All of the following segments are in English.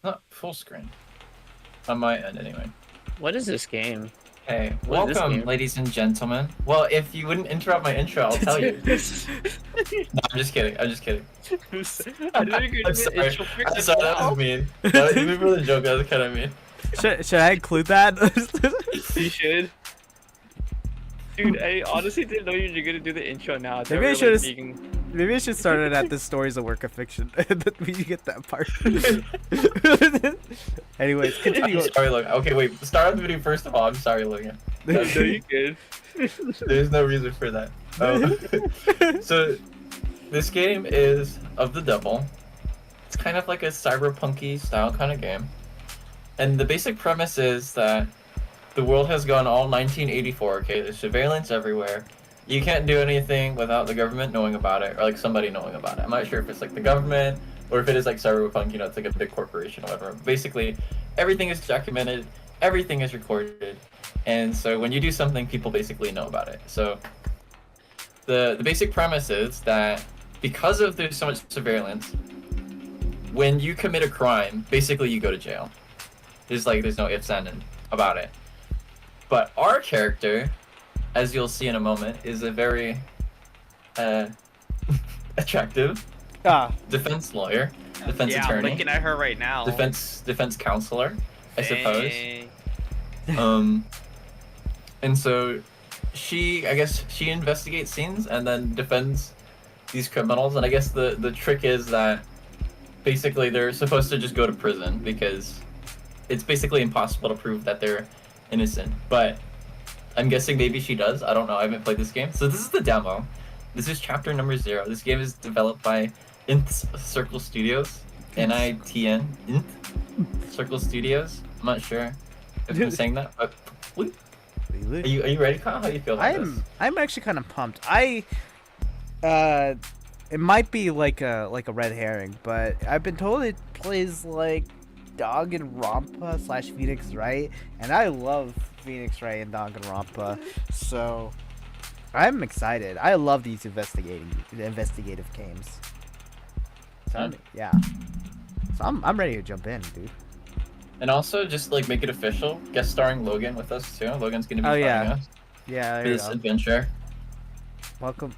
Not full screen. On my end, anyway. What is this game? Hey, What is this welcome, game? ladies and gentlemen. Well, if you wouldn't interrupt my intro, I'll tell you. No, I'm just kidding. I'm just kidding. I didn't agree I'm to sorry. the intro first I'm as sorry, that well. was mean. Even for the joke, that was kind of mean. Should I include that? You should. Dude, I honestly didn't know you were gonna do the intro now. thought Maybe we I were, should like, have. being- Maybe I should start it at the stories of work of fiction, and then we get that part. Anyways, continue. I'm sorry, Logan. Okay, wait. Start off the video first of all. I'm sorry, Logan. No, you good. There's no reason for that. So, this game is of the devil. It's kind of like a cyberpunky style kind of game. And the basic premise is that the world has gone all 1984, okay? There's surveillance everywhere. You can't do anything without the government knowing about it, or like somebody knowing about it. I'm not sure if it's like the government, or if it is like cyberpunk, you know, it's like a big corporation or whatever. Basically, everything is documented, everything is recorded, and so when you do something, people basically know about it. So the basic premise is that because of there's so much surveillance, when you commit a crime, basically you go to jail. There's no ifs and about it. But our character, as you'll see in a moment, is a very attractive defense lawyer, defense Yeah, I'm attorney, looking at her right now. defense counselor, I suppose. Dang. And so I guess she investigates scenes and then defends these criminals. And I guess the trick is that basically they're supposed to just go to prison because it's basically impossible to prove that they're innocent. But I'm guessing maybe she does. I don't know. I haven't played this game. So this is the demo. This is chapter number 0. This game is developed by Inth Circle Studios. N-I-T-N. Inth Circle Studios. I'm not sure if I'm saying that, but are you ready, Kyle? How do you feel about this? I'm actually kind of pumped. It might be like a red herring, but I've been told it plays like Danganronpa / Phoenix Wright, and I love Phoenix Wright and Danganronpa, so I'm excited. I love these investigative games. So, yeah. So I'm ready to jump in, dude. And also, just like make it official, guest starring Logan with us too. Logan's gonna be joining us Yeah, for there you this go. adventure. Welcome.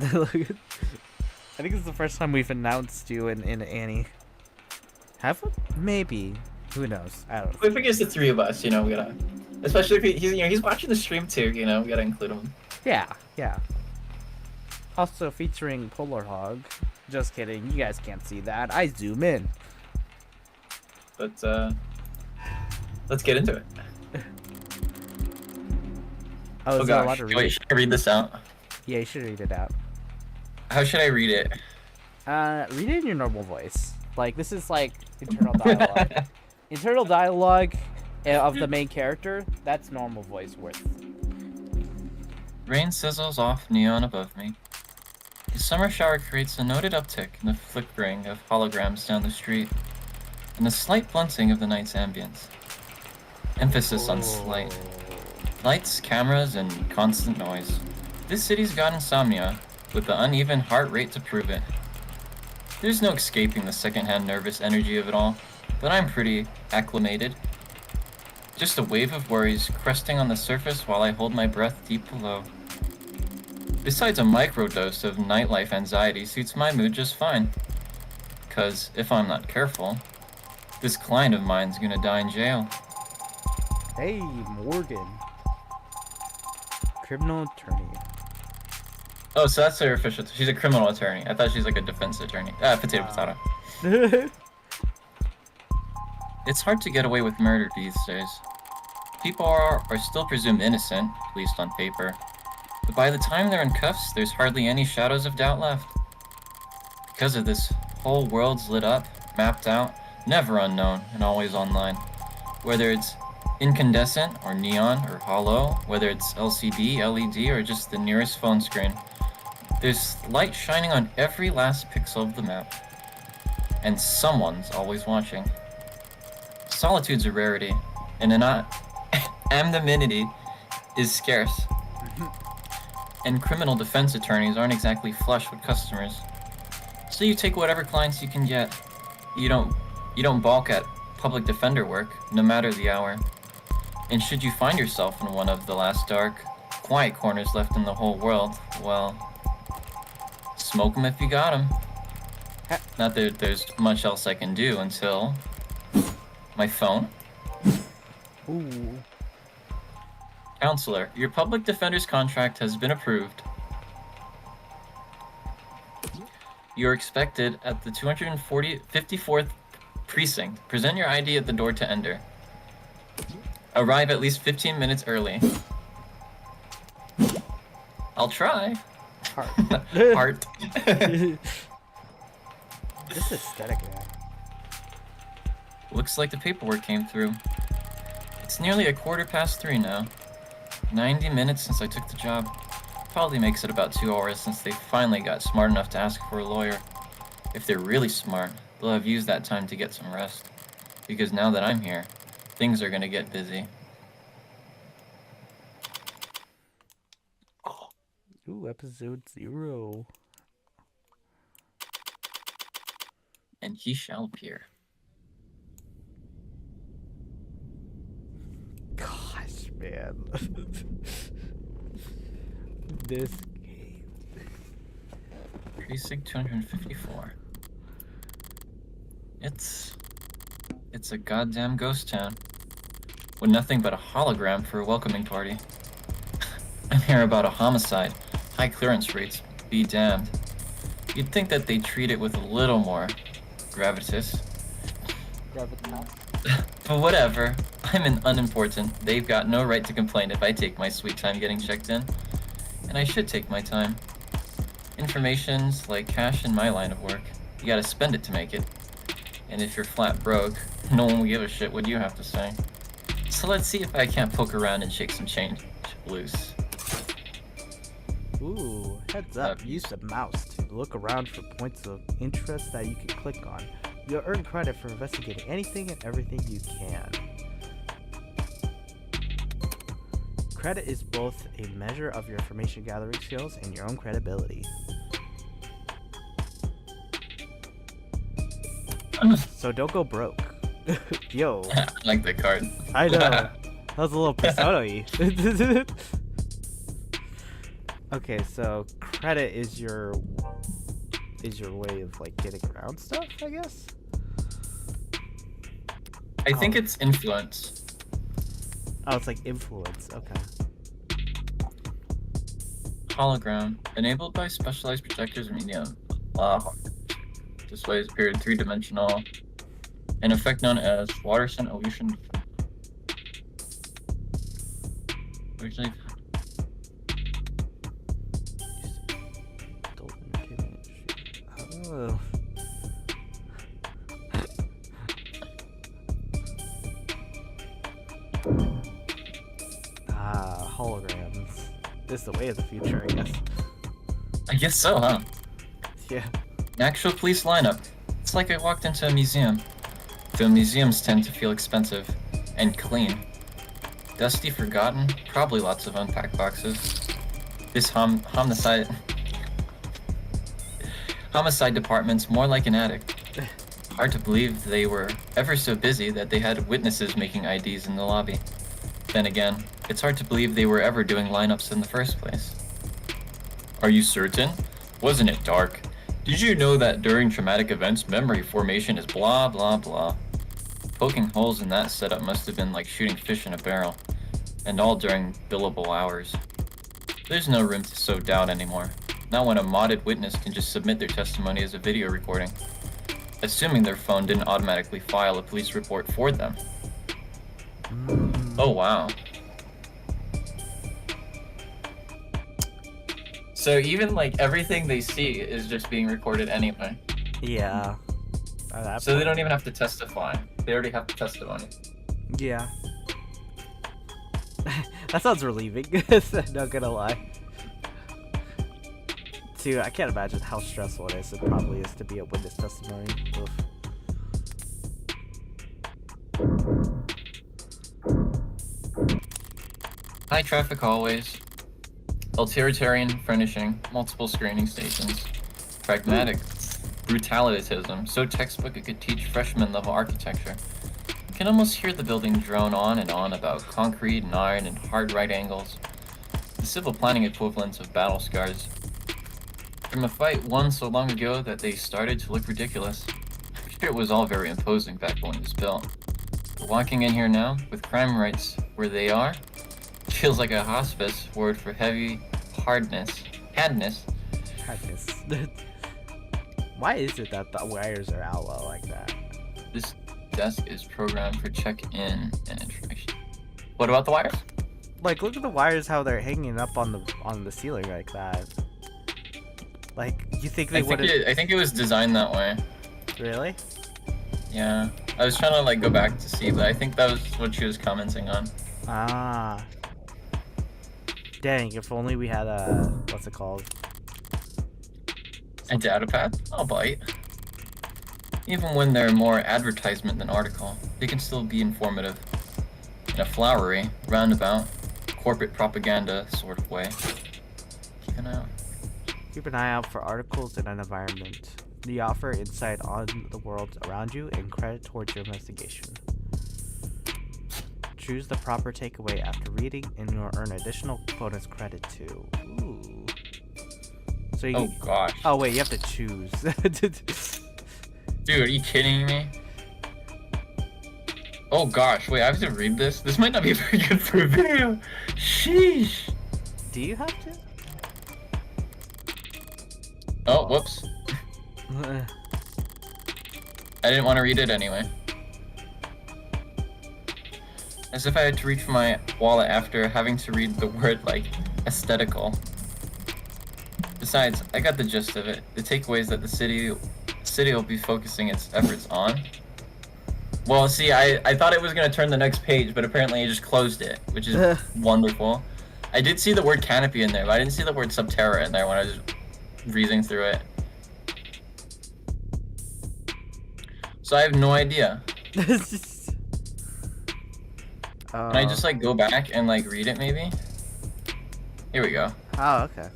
I think it's the first time we've announced you in Annie. Have we? Maybe. Who knows? I don't know. If it gets the 3 of us, you know, we gotta, especially if he's watching the stream too, you know, we gotta include him. Yeah. Also featuring Polar Hog. Just kidding. You guys can't see that. I zoom in. But let's get into it. Oh, is there a lot gosh, to wait, read? should I read this out? Yeah, you should read it out. How should I read it? Read it in your normal voice. Like, this is like internal dialogue. Internal dialogue of the main character, that's normal voice worth. Rain sizzles off neon above me. The summer shower creates a noted uptick in the flickering of holograms down the street, and a slight blunting of the night's ambience. Emphasis on slight. Lights, cameras, and constant noise. This city's got insomnia, with the uneven heart rate to prove it. There's no escaping the secondhand nervous energy of it all, but I'm pretty acclimated. Just a wave of worries cresting on the surface while I hold my breath deep below. Besides, a microdose of nightlife anxiety suits my mood just fine. 'Cause if I'm not careful, this client of mine's gonna die in jail. Hey, Morgan. Criminal attorney. Oh, so that's her official. She's a criminal attorney. I thought she's like a defense attorney. Potato. It's hard to get away with murder these days. People are still presumed innocent, at least on paper. But by the time they're in cuffs, there's hardly any shadows of doubt left. Because of this, whole world's lit up, mapped out, never unknown, and always online. Whether it's incandescent or neon or hollow, whether it's LCD, LED, or just the nearest phone screen, there's light shining on every last pixel of the map. And someone's always watching. Solitude's a rarity, and anonymity is scarce. And criminal defense attorneys aren't exactly flush with customers. So you take whatever clients you can get. You don't You don't balk at public defender work, no matter the hour. And should you find yourself in one of the last dark, quiet corners left in the whole world, well, smoke 'em if you got 'em. Not that there's much else I can do until... my phone? Ooh. Counselor, your public defender's contract has been approved. You are expected at the 254th precinct. Present your ID at the door to enter. Arrive at least 15 minutes early. I'll try. Heart. Heart. This aesthetic, man. Looks like the paperwork came through. It's nearly 3:15 now. 90 minutes since I took the job. Probably makes it about 2 hours since they finally got smart enough to ask for a lawyer. If they're really smart, they'll have used that time to get some rest. Because now that I'm here, things are gonna get busy. Ooh, episode 0. And he shall appear. Gosh, man. This game. Precinct 254. It's a goddamn ghost town. With nothing but a hologram for a welcoming party. I'm here about a homicide. High clearance rates, be damned. You'd think that they'd treat it with a little more gravitas. Gravitas? But whatever. I'm an unimportant. They've got no right to complain if I take my sweet time getting checked in. And I should take my time. Information's like cash in my line of work. You gotta spend it to make it. And if you're flat broke, no one will give a shit what you have to say. So let's see if I can't poke around and shake some change loose. Ooh, heads up. Use the mouse to look around for points of interest that you can click on. You'll earn credit for investigating anything and everything you can. Credit is both a measure of your information gathering skills and your own credibility. So don't go broke. Yo. I like the card. I know. That was a little persona-y. Okay, so credit is your way of like getting around stuff, I guess. I think it's influence. Oh, it's like influence. Okay. Hologram. Enabled by specialized projectors medium. Displays appeared 3-dimensional. An effect known as Waterson illusion. Originally. Oh. Holograms. This is the way of the future, I guess. I guess so, huh? Yeah. An actual police lineup. It's like I walked into a museum. Though museums tend to feel expensive and clean. Dusty, forgotten, probably lots of unpacked boxes. This homicide department's more like an attic. Hard to believe they were ever so busy that they had witnesses making IDs in the lobby. Then again, it's hard to believe they were ever doing lineups in the first place. Are you certain? Wasn't it dark? Did you know that during traumatic events, memory formation is blah blah blah? Poking holes in that setup must have been like shooting fish in a barrel. And all during billable hours. There's no room to sow doubt anymore. Not when a modded witness can just submit their testimony as a video recording. Assuming their phone didn't automatically file a police report for them. Oh wow. So even like everything they see is just being recorded anyway. Yeah. So they don't even have to testify. They already have the testimony. Yeah. That sounds relieving. Not gonna lie. Dude, I can't imagine how stressful it is. It probably is to be a witness testimony. Oof. High traffic hallways. Utilitarian furnishing. Multiple screening stations. Pragmatic. brutalitism, so textbook it could teach freshman-level architecture. You can almost hear the building drone on and on about concrete and iron and hard right angles. The civil planning equivalents of battle scars. From a fight won so long ago that they started to look ridiculous. I'm sure it was all very imposing back when it was built. But walking in here now, with crime rates where they are, feels like a hospice word for heavy hadness. Hadness. Why is it that the wires are out low like that? This desk is programmed for check-in and information. What about the wires? Like, look at the wires, how they're hanging up on the ceiling like that. Like, you think they would have... I think it was designed that way. Really? Yeah. I was trying to, like, go back to see, but I think that was what she was commenting on. Ah. Dang, if only we had a... What's it called? A data pad? I'll bite. Even when they're more advertisement than article, they can still be informative. In a flowery, roundabout, corporate propaganda sort of way. Keep an eye out. Keep an eye out for articles in an environment. They offer insight on the world around you and credit towards your investigation. Choose the proper takeaway after reading and you'll earn additional bonus credit too. Ooh. So you Oh gosh. Oh wait, you have to choose. Dude, are you kidding me? Oh gosh, wait, I have to read this? This might not be very good for a video. Sheesh. Do you have to? Oh, whoops. I didn't want to read it anyway. As if I had to reach for my wallet after having to read the word, like, aesthetical. Besides, I got the gist of it. The takeaway is that the city will be focusing its efforts on. Well, see, I thought it was going to turn the next page, but apparently it just closed it, which is wonderful. I did see the word canopy in there, but I didn't see the word Subterra in there when I was reading through it. So I have no idea. Can I just, like, go back and, like, read it, maybe? Here we go. Oh, okay.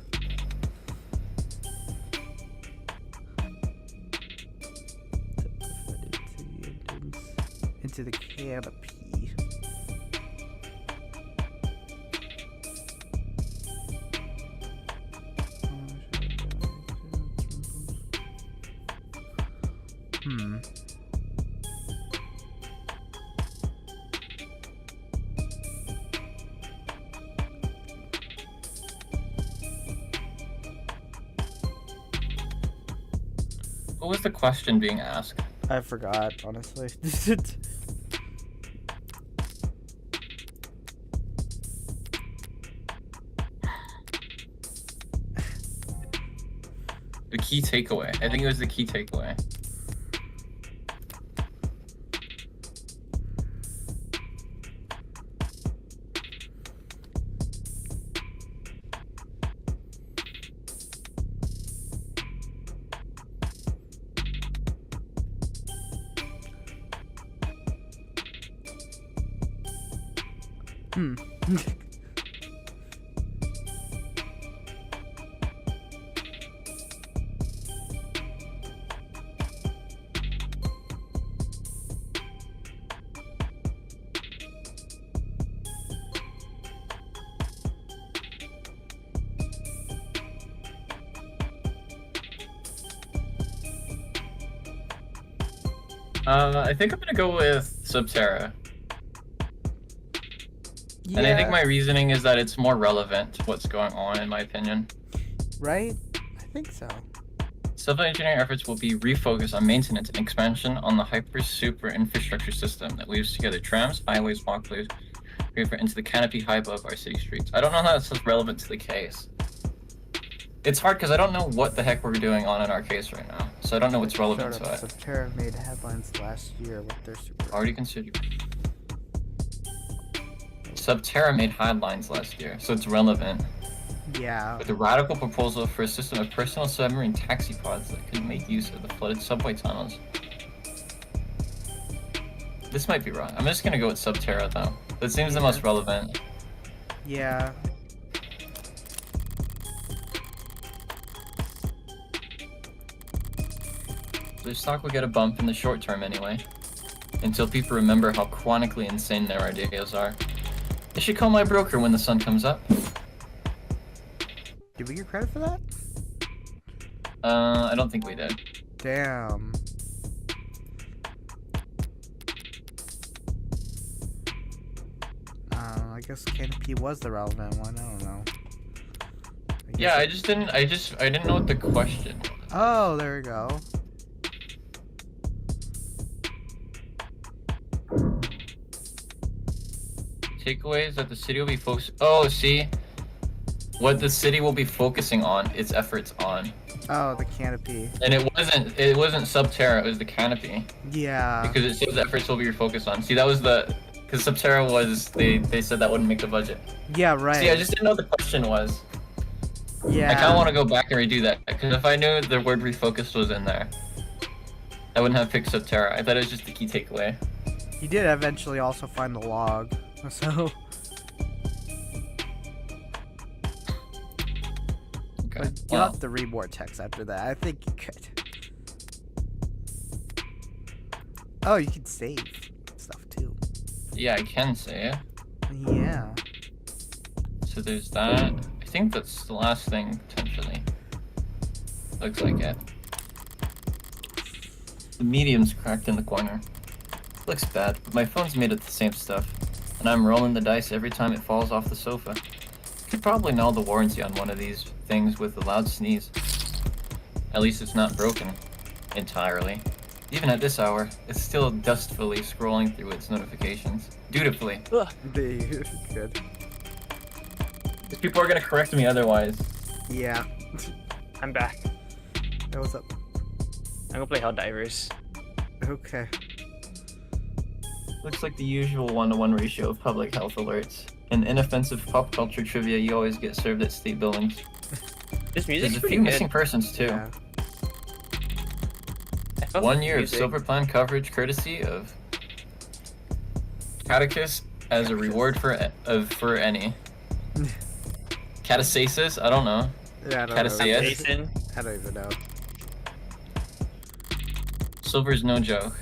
Into the canopy. What was the question being asked? I forgot, honestly. The key takeaway. I think it was the key takeaway. I think I'm gonna go with Subterra. Yeah. And I think my reasoning is that it's more relevant to what's going on, in my opinion. Right? I think so. Civil engineering efforts will be refocused on maintenance and expansion on the hyper-super infrastructure system that weaves together trams, highways, walkways, into the canopy high above our city streets. I don't know how that's relevant to the case. It's hard because I don't know what the heck we're doing on in our case right now, so I don't know what's relevant to it. Subterra made headlines last year with their super... Already considered. Subterra made headlines last year, so it's relevant. Yeah. With a radical proposal for a system of personal submarine taxi pods that could make use of the flooded subway tunnels. This might be wrong. I'm just gonna go with Subterra though. That seems the most relevant. Yeah. their stock will get a bump in the short term anyway. Until people remember how chronically insane their ideas are. They should call my broker when the sun comes up. Did we get credit for that? I don't think we did. Damn. I guess Canopy was the relevant one. I don't know. Yeah, I didn't know what the question was. Oh, there we go. Takeaways that the city will be focused. Oh, see, what the city will be focusing on its efforts on. Oh, the Canopy. And it wasn't Subterra, it was the Canopy. Yeah. Because it says efforts will be focused on. See, that was because Subterra was they said that wouldn't make the budget. Yeah, right. See, I just didn't know what the question was. Yeah. I kind of want to go back and redo that because if I knew the word refocused was in there, I wouldn't have picked Subterra. I thought it was just the key takeaway. You did eventually also find the log, so. Okay. But you'll have to read more text after that. I think you could. Oh, you can save stuff too. Yeah, I can say it. Yeah. So there's that. I think that's the last thing, potentially. Looks like it. The medium's cracked in the corner. Looks bad, but my phone's made of the same stuff, and I'm rolling the dice every time it falls off the sofa. Could probably null the warranty on one of these things with a loud sneeze. At least it's not broken entirely. Even at this hour, it's still dustfully scrolling through its notifications. Dutifully. Good. Because people are gonna correct me otherwise. Yeah. I'm back. Hey, what's up? I'm gonna play Helldivers. Okay. Looks like the usual 1-to-1 ratio of public health alerts. And inoffensive pop culture trivia you always get served at state buildings. This music's There's a pretty few good. missing persons too. Yeah. I felt 1 the year of music. Silver Plan coverage courtesy of Catechus as a reward for any. Catastasis? I don't know. Yeah, I don't know. Catastasis? Jason. I don't even know. Silver's no joke.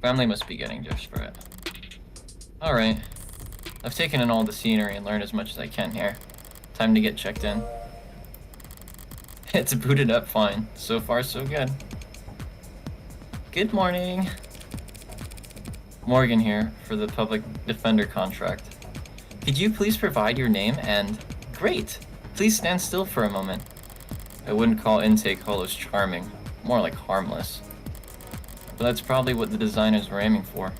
Family must be getting just for it. Alright. I've taken in all the scenery and learned as much as I can here. Time to get checked in. It's booted up fine. So far, so good. Good morning. Morgan here for the public defender contract. Could you please provide your name and... Great! Please stand still for a moment. I wouldn't call intake hollows charming. More like harmless. But that's probably what the designers were aiming for.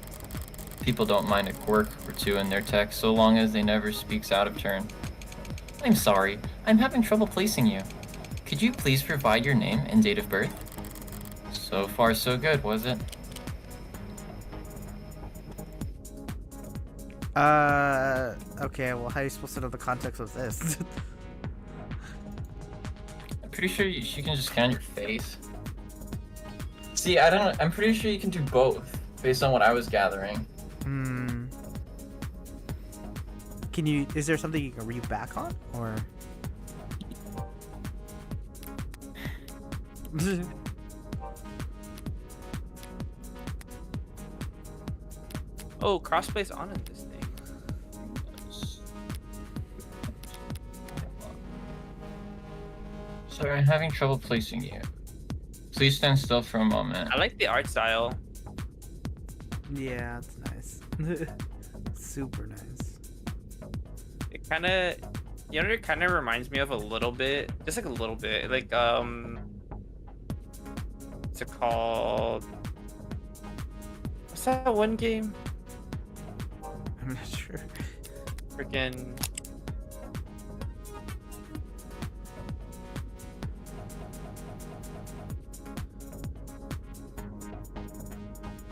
People don't mind a quirk or two in their text so long as they never speaks out of turn. I'm sorry, I'm having trouble placing you. Could you please provide your name and date of birth? So far so good, was it? Okay, well, how are you supposed to know the context of this? I'm pretty sure she can just scan your face. See, I'm pretty sure you can do both, based on what I was gathering. Is there something you can read back on, or? Oh, crossplay's on in this thing. Sorry, I'm having trouble placing you. Please stand still for a moment. I like the art style. Yeah, it's nice. Super nice. It kind of, it kind of reminds me of a little bit, just like a little bit, like what's it called? What's that one game? I'm not sure. Freaking.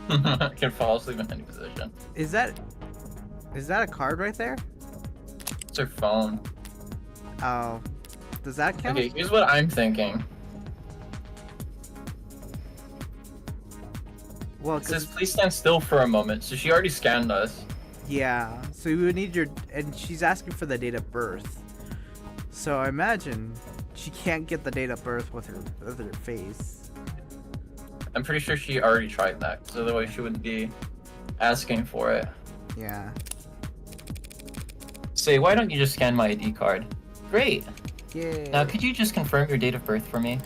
I can fall asleep in any position. Is that a card right there? It's her phone. Oh, does that count? Okay, here's what I'm thinking. Well, It says please stand still for a moment, so she already scanned us. yeah. So we would need and she's asking for the date of birth. So I imagine she can't get the date of birth with her face. I'm pretty sure she already tried that, so otherwise she wouldn't be asking for it. Yeah. Say, why don't you just scan my ID card? Great! Yeah. Now, could you just confirm your date of birth for me?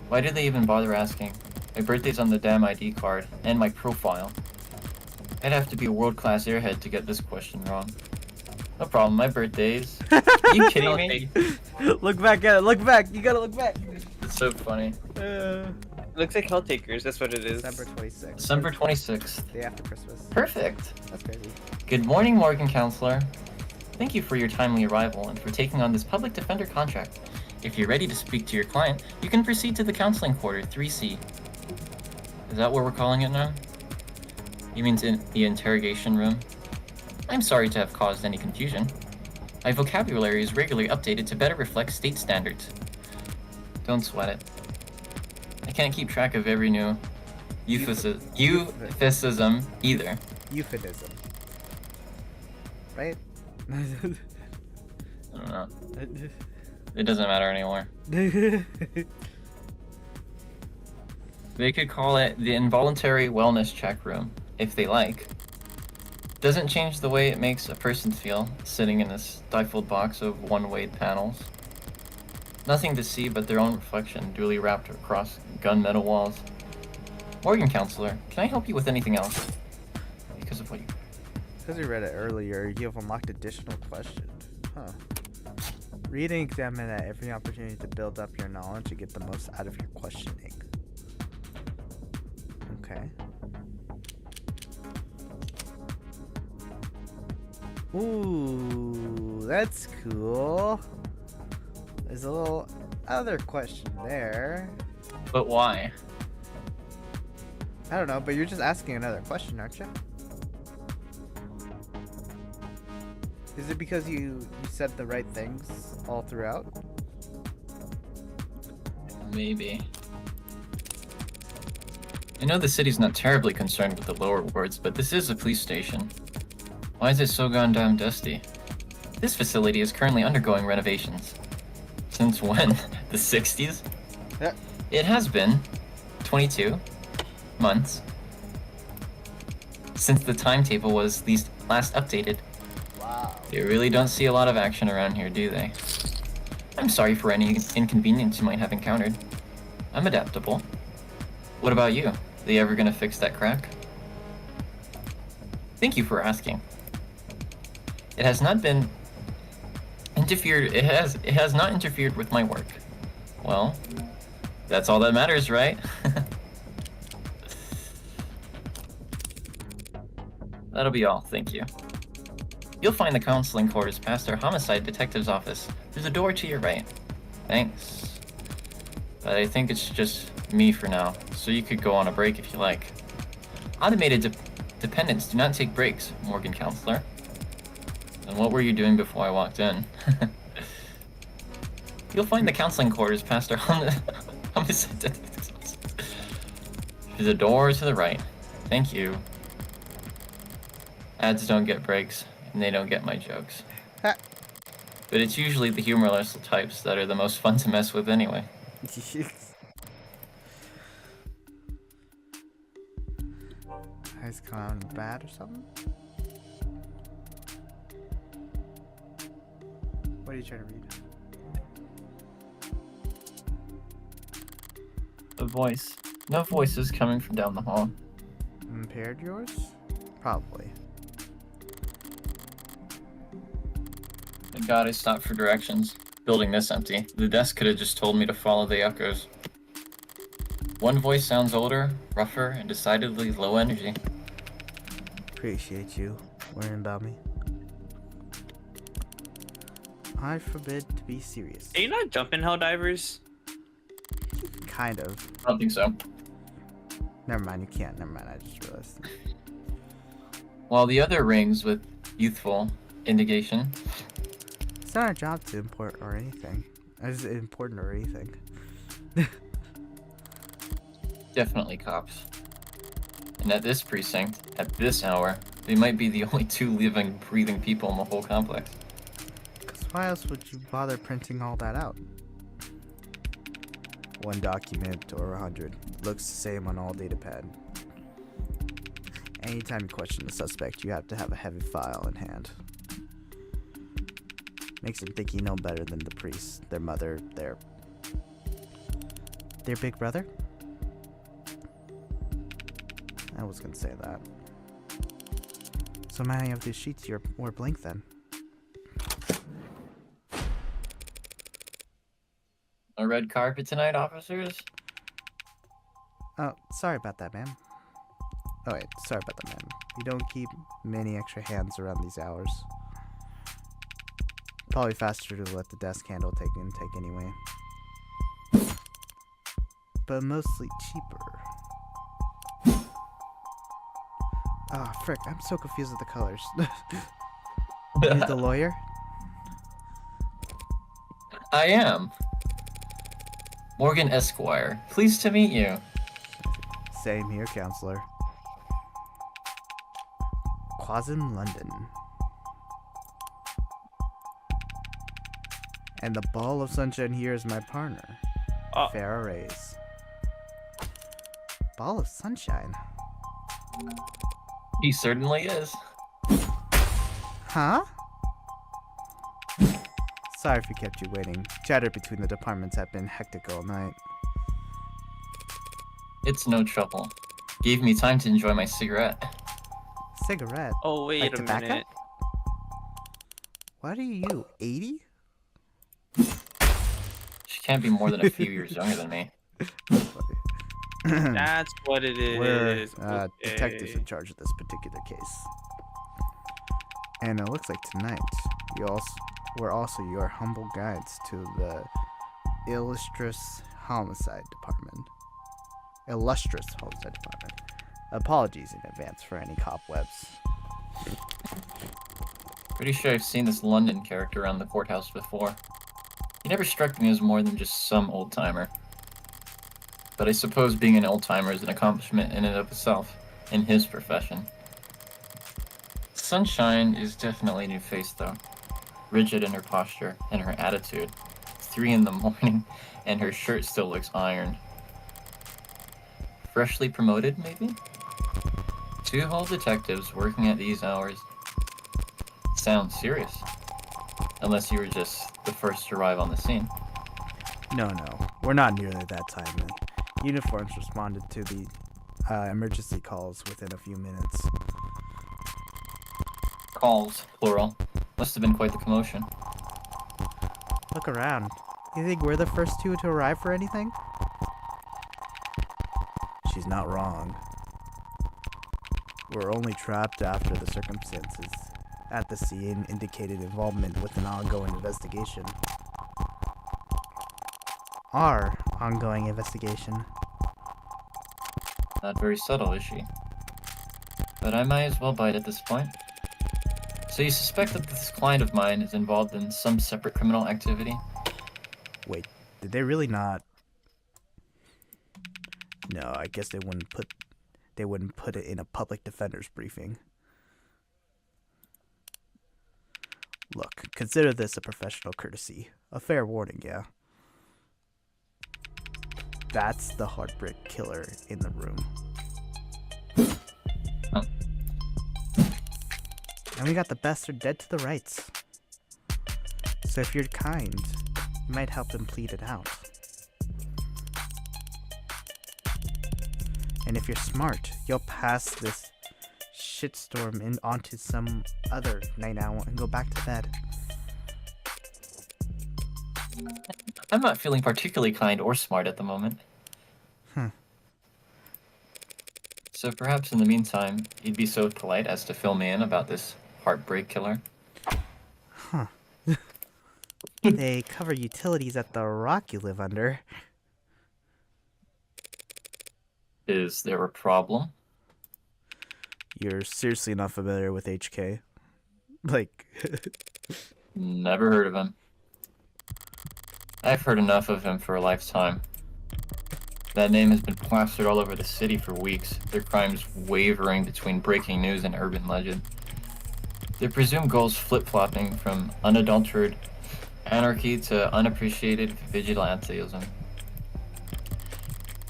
Why did they even bother asking? My birthday's on the damn ID card, and my profile. I'd have to be a world-class airhead to get this question wrong. No problem, my birthday's... Are you kidding me? Look back at it. Look back. You gotta look back. It's so funny. Looks like Helltakers, that's what it is. December 26th. December 26th. Day after Christmas. Perfect! That's crazy. Good morning, Morgan Counselor. Thank you for your timely arrival and for taking on this public defender contract. If you're ready to speak to your client, you can proceed to the counseling quarter, 3C. Is that what we're calling it now? You mean in the interrogation room? I'm sorry to have caused any confusion. My vocabulary is regularly updated to better reflect state standards. Don't sweat it. I can't keep track of every new euphemism either. Euphemism. Right? I don't know. It doesn't matter anymore. They could call it the involuntary wellness check room, if they like. Doesn't change the way it makes a person feel, sitting in this stifled box of one-way panels. Nothing to see but their own reflection, duly wrapped across gunmetal walls. Morgan Counselor, can I help you with anything else? Because of what you... Because we read it earlier, you have unlocked additional questions. Huh. Read and examine at every opportunity to build up your knowledge and get the most out of your questioning. Okay. Ooh, that's cool. There's a little other question there. But why? I don't know, but you're just asking another question, aren't you? Is it because you said the right things all throughout? Maybe. I know the city's not terribly concerned with the lower wards, but this is a police station. Why is it so gone damn dusty? This facility is currently undergoing renovations. Since when? The 60s? Yeah. It has been 22 months since the timetable was last updated. Wow. They really don't see a lot of action around here, do they? I'm sorry for any inconvenience you might have encountered. I'm adaptable. What about you? Are they ever gonna fix that crack? Thank you for asking. It has not been interfered. It has not interfered with my work. Well, that's all that matters, right? That'll be all, thank you. You'll find the counseling quarters past our homicide detective's office. There's a door to your right. Thanks. But I think it's just me for now, so you could go on a break if you like. Automated dependents do not take breaks, Morgan Counselor. And what were you doing before I walked in? You'll find the counseling quarters past our homicide detective's office. There's a door to the right. Thank you. Ads don't get breaks, and they don't get my jokes. Ha. But it's usually the humorless types that are the most fun to mess with anyway. Eyes come out bad or something? What are you trying to read? A voice. No voices coming from down the hall. Impaired yours? Probably. Thank God I stopped for directions. Building this empty. The desk could have just told me to follow the echoes. One voice sounds older, rougher, and decidedly low energy. Appreciate you worrying about me. I forbid to be serious. Are you not jumping Helldivers? Kind of. I don't think so. Never mind, you can't. Never mind, I just realized. While the other rings with youthful indication. It's not our job to import or anything. It's important or anything. Definitely cops. And at this precinct, at this hour, they might be the only two living, breathing people in the whole complex. Because why else would you bother printing all that out? 1 document or 100. Looks the same on all datapad. Anytime you question the suspect, you have to have a heavy file in hand. Makes them think you know better than the priest, their mother, their big brother? I was gonna say that. So many of these sheets were blank then. A red carpet tonight, officers? Oh, sorry about that, ma'am. Oh wait, sorry about that, ma'am. We don't keep many extra hands around these hours. Probably faster to let the desk handle take intake anyway. But mostly cheaper. Ah, frick, I'm so confused with the colors. You the lawyer? I am. Morgan Esquire. Pleased to meet you. Same here, counselor. Quasim, London. And the ball of sunshine here is my partner, Farrah Reyes. Ball of sunshine? He certainly is. Huh? Sorry if we kept you waiting. Chatter between the departments have been hectic all night. It's no trouble. Gave me time to enjoy my cigarette. Cigarette? Oh, wait Like a tobacco? minute. What are you, 80? She can't be more than a few years younger than me. That's what it is. We're Okay. detectives in charge of this particular case. And it looks like tonight, we're also your humble guides to the Illustrious Homicide Department. Apologies in advance for any cobwebs. Pretty sure I've seen this London character around the courthouse before. He never struck me as more than just some old-timer. But I suppose being an old-timer is an accomplishment in and of itself, in his profession. Sunshine is definitely a new face, though. Rigid in her posture and her attitude. It's 3 in the morning, and her shirt still looks ironed. Freshly promoted, maybe? 2 whole detectives working at these hours. Sounds serious. Unless you were just the first to arrive on the scene. No, we're not nearly that timely. Uniforms responded to the emergency calls within a few minutes. Calls, plural. Must have been quite the commotion. Look around. You think we're the first 2 to arrive for anything? She's not wrong. We're only trapped after the circumstances at the scene indicated involvement with an ongoing investigation. Our ongoing investigation. Not very subtle, is she? But I might as well bite at this point. So you suspect that this client of mine is involved in some separate criminal activity? Wait, did they really not? No, I guess they wouldn't put it in a public defender's briefing. Look, consider this a professional courtesy. A fair warning, yeah. That's the heartbreak killer in the room. Huh. And we got the bastard dead to the rights. So if you're kind, you might help him plead it out. And if you're smart, you'll pass this shitstorm onto some other night out and go back to bed. I'm not feeling particularly kind or smart at the moment. So perhaps in the meantime, you'd be so polite as to fill me in about this heartbreak killer. They cover utilities at the rock you live under. Is there a problem? You're seriously not familiar with HK? Like... Never heard of him. I've heard enough of him for a lifetime. That name has been plastered all over the city for weeks, their crimes wavering between breaking news and urban legend. Their presumed goals flip-flopping from unadulterated anarchy to unappreciated vigilantism.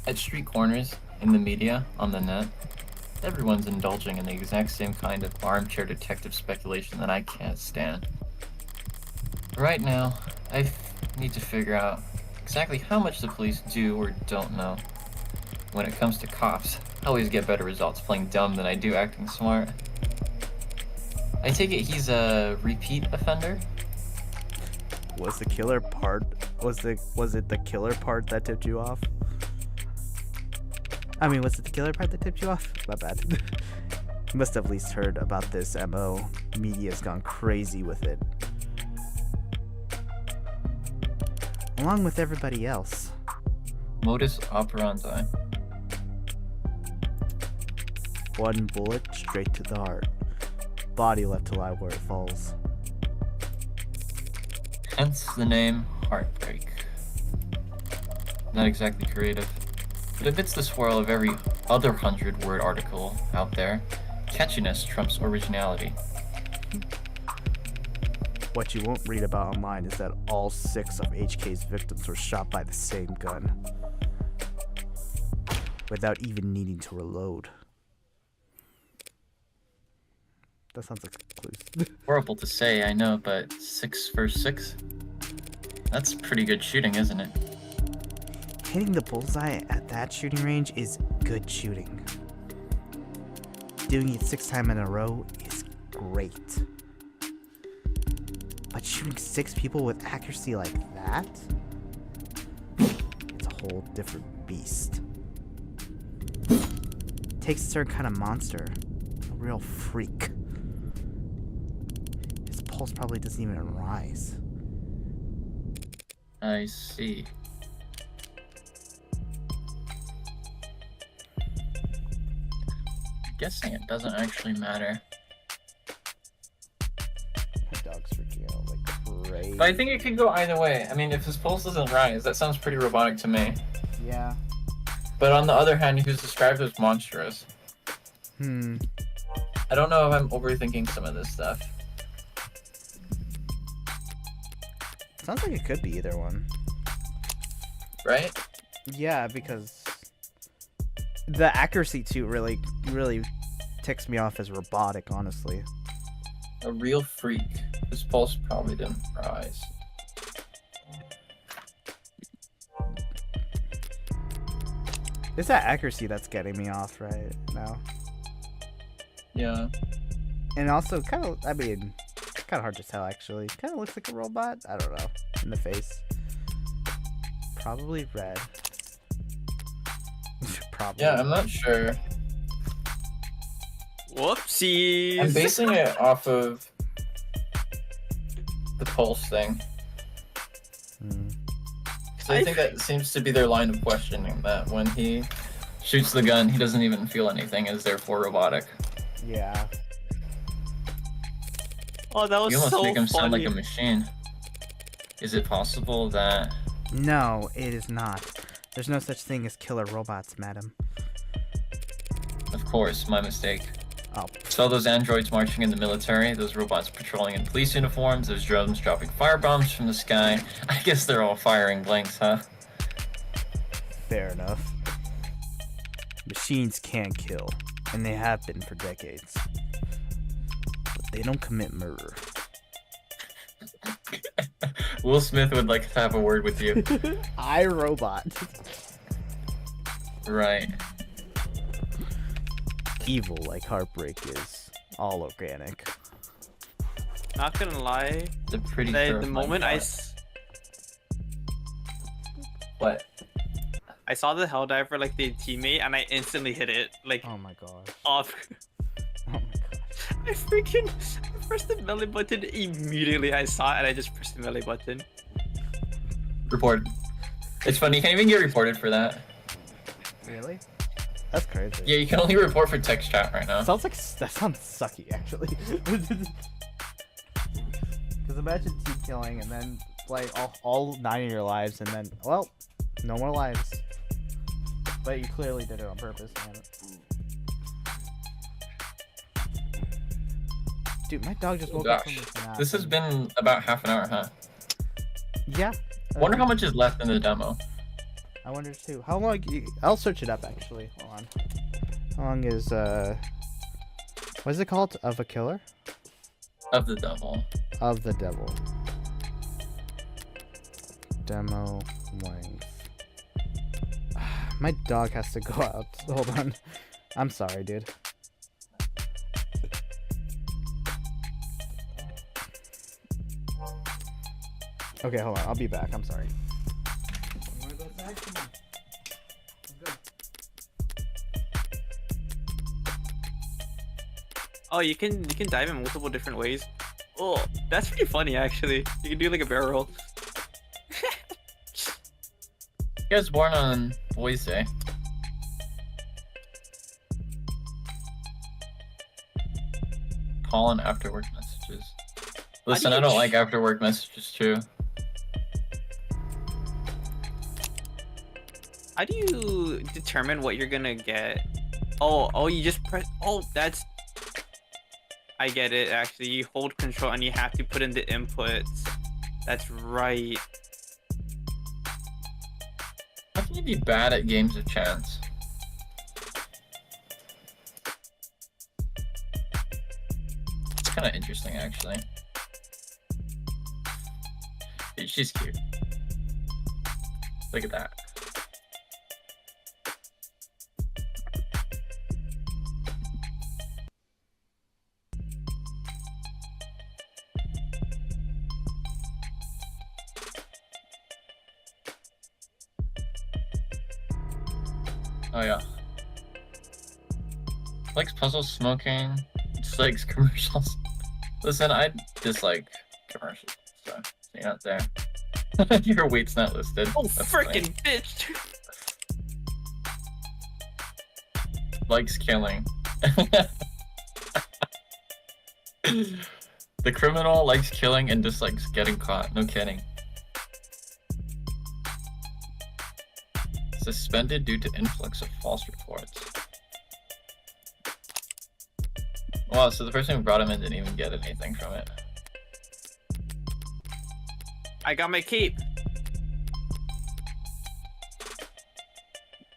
At street corners, in the media, on the net, everyone's indulging in the exact same kind of armchair detective speculation that I can't stand. Right now, I need to figure out exactly how much the police do or don't know. When it comes to cops, I always get better results playing dumb than I do acting smart. I take it he's a repeat offender? Was it the killer part that tipped you off? I mean, was it the killer part that tipped you off? My bad. You must have at least heard about this MO. Media's gone crazy with it. Along with everybody else. Modus operandi. One bullet straight to the heart. Body left to lie where it falls. Hence the name Heartbreak. Not exactly creative, but it fits the swirl of every other 100-word article out there. Catchiness trumps originality. What you won't read about online is that all 6 of HK's victims were shot by the same gun. Without even needing to reload. That sounds like clues. Horrible to say, I know, but 6 versus 6? That's pretty good shooting, isn't it? Hitting the bullseye at that shooting range is good shooting. Doing it 6 times in a row is great. But shooting 6 people with accuracy like that? It's a whole different beast. Takes a certain kind of monster. A real freak. His pulse probably doesn't even rise. I see. Guessing it doesn't actually matter. My dog's freaking out like crazy. But I think it could go either way. I mean, if his pulse doesn't rise, that sounds pretty robotic to me. Yeah. But on the other hand, he was described as monstrous. I don't know if I'm overthinking some of this stuff. Sounds like it could be either one. Right? Yeah, because the accuracy too really ticks me off as robotic, honestly. A real freak. His pulse probably didn't rise. It's that accuracy that's getting me off right now. Yeah. And also kind of, I mean, kind of hard to tell actually. Kind of looks like a robot. I don't know. In the face. Probably red. Probably. Yeah, I'm not sure. Whoopsies. I'm basing it off of the pulse thing. Because I think that seems to be their line of questioning, that when he shoots the gun, he doesn't even feel anything, is therefore robotic. Yeah. Oh, that was You almost so make him sound like funny. a machine. Is it possible that... No, it is not. There's no such thing as killer robots, madam. Of course, my mistake. Oh. Saw those androids marching in the military, those robots patrolling in police uniforms, those drones dropping firebombs from the sky. I guess they're all firing blanks, huh? Fair enough. Machines can kill, and they have been for decades. But they don't commit murder. Will Smith would like to have a word with you. I robot. Right. Evil like Heartbreak is all organic. Not gonna lie, It's a pretty the terrifying moment thought. What? I saw the Helldiver like the teammate and I instantly hit it like Oh my gosh. off. Oh my gosh. I pressed the melee button immediately. I saw it and I just pressed the melee button. Reported. It's funny, you can't even get reported for that. Really? That's crazy. Yeah, you can only report for text chat right now. Sounds like that sounds sucky actually. Because imagine team killing and then like all 9 of your lives and then well, no more lives. But you clearly did it on purpose, man. Dude, my dog just Oh woke up from gosh, this nap. this has been about half an hour, huh? Yeah. I wonder how much is left in the demo. I wonder too. How long? I'll search it up actually. Hold on. How long is what is it called? Of a Killer? Of the Devil. Of the Devil. Demo length. My dog has to go out. Hold on. I'm sorry, dude. Okay, hold on. I'll be back. I'm sorry. I'm gonna go back. Come on. I'm good. Oh, you can dive in multiple different ways. Oh, that's pretty funny actually. You can do like a barrel roll. He was born on Boys Day. Calling after work messages. Listen, I don't like after work messages too. How do you determine what you're gonna get? Oh, you just press. Oh, that's. I get it. Actually, you hold control and you have to put in the inputs. That's right. How can you be bad at games of chance? It's kind of interesting, actually. She's cute. Look at that. Oh yeah. Likes puzzles, smoking, dislikes commercials. Listen, I dislike commercials, so you're not there. Your weight's not listed. Oh, That's freaking bitch! funny. Likes killing. The criminal likes killing and dislikes getting caught. No kidding. Suspended due to influx of false reports. Wow, so the person who brought him in didn't even get anything from it. I got my cape.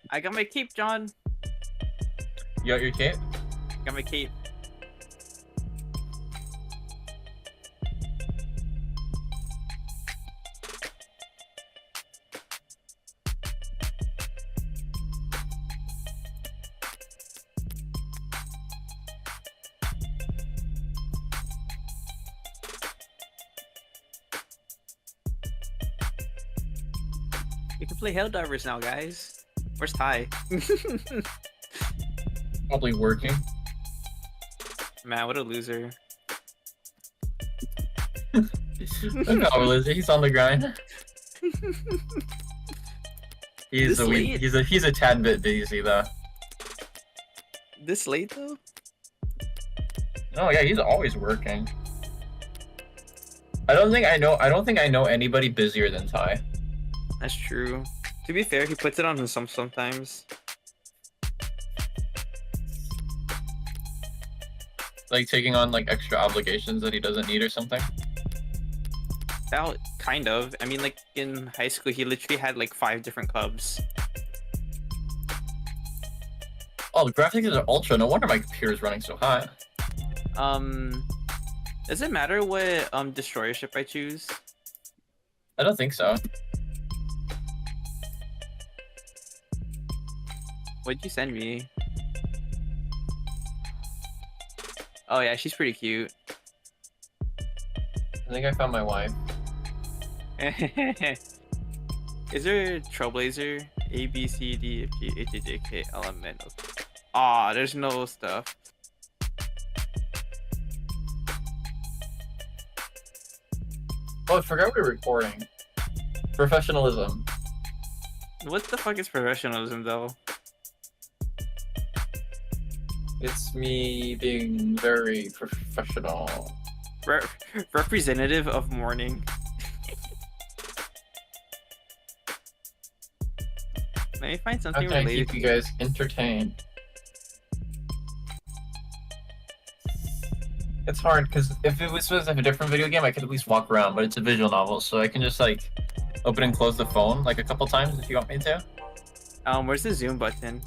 I got my cape, John. You got your cape? Got my cape. You can play Helldivers now, guys. Where's Ty? Probably working. Man, what a loser. No, Lizzie, he's on the grind. He's This late? he's a tad bit busy though. This late though? Oh yeah, he's always working. I don't think I know anybody busier than Ty. That's true. To be fair, he puts it on himself sometimes. Like taking on like extra obligations that he doesn't need or something. That kind of. I mean, like in high school, he literally had like 5 different clubs. Oh, the graphics are ultra. No wonder my computer's running so hot. Does it matter what destroyer ship I choose? I don't think so. What'd you send me? Oh yeah, she's pretty cute. I think I found my wife. Is there a Trailblazer? A, B, C, D, F, G, H, I, J, K, L, M, N, O. Ah, there's no stuff. Oh, I forgot we were recording. Professionalism. What the fuck is professionalism though? It's me being very professional. Representative of mourning. Let me find How something can I related. keep you guys entertained? It's hard because if it was a different video game, I could at least walk around, but it's a visual novel, so I can just like open and close the phone like a couple times if you want me to. Where's the zoom button?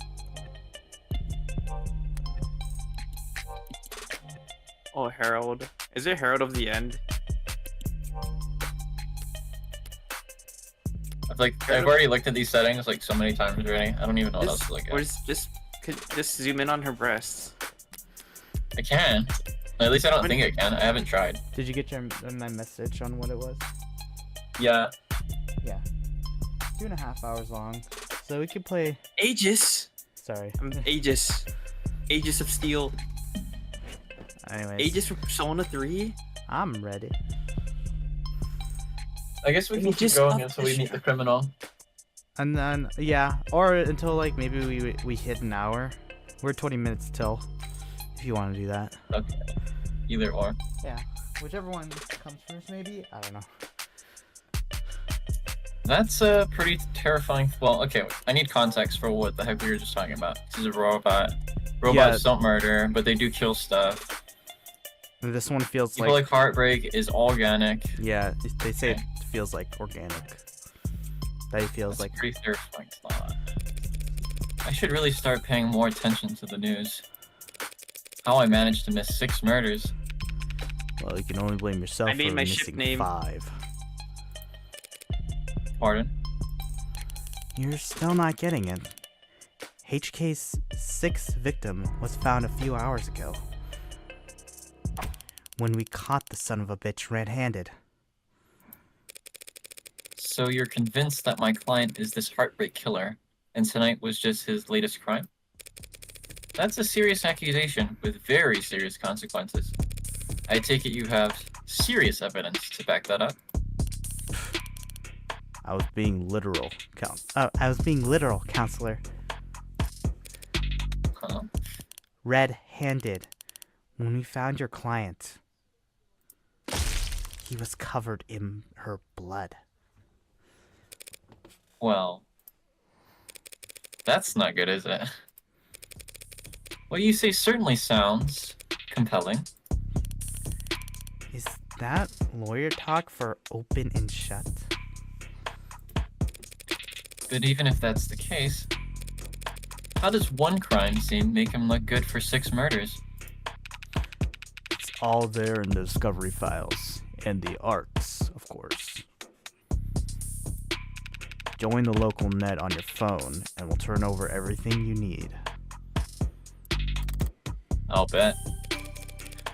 Oh, Herald. Is it Herald of the End? I've already looked at these settings like so many times already. I don't even know what else to look Or at. just zoom in on her breasts. I can. At least I don't think I can. I haven't tried. Did you get my message on what it was? Yeah. Yeah. 2.5 hours long. So we could play. Aegis. Sorry. Aegis. Aegis of Steel. Anyways. Aegis from Persona 3. I'm ready. I guess we can keep Just going up until the we meet the criminal. And then yeah, or until like maybe we hit an hour. We're 20 minutes till. If you want to do that. Okay. Either or. Yeah. Whichever one comes first, maybe. I don't know. That's a pretty terrifying. Well, okay. I need context for what the heck we were just talking about. This is a robot. Robots don't murder, but they do kill stuff. This one feels People like Heartbreak is organic. Yeah, they say Okay. it feels like organic. That feels That's like. a pretty terrifying thought. I should really start paying more attention to the news. How I managed to miss 6 murders. Well, you can only blame yourself I made for my ship missing name. 5. Pardon? You're still not getting it. HK's 6th victim was found a few hours ago. When we caught the son of a bitch red-handed. So you're convinced that my client is this Heartbreak killer, and tonight was just his latest crime? That's a serious accusation with very serious consequences. I take it you have serious evidence to back that up. I was being literal, counselor. Huh? Red-handed. When we found your client, he was covered in her blood. Well, that's not good, is it? What you say certainly sounds compelling. Is that lawyer talk for open and shut? But even if that's the case, how does one crime scene make him look good for 6 murders? It's all there in the discovery files and the arcs, of course. Join the local net on your phone and we'll turn over everything you need. I'll bet.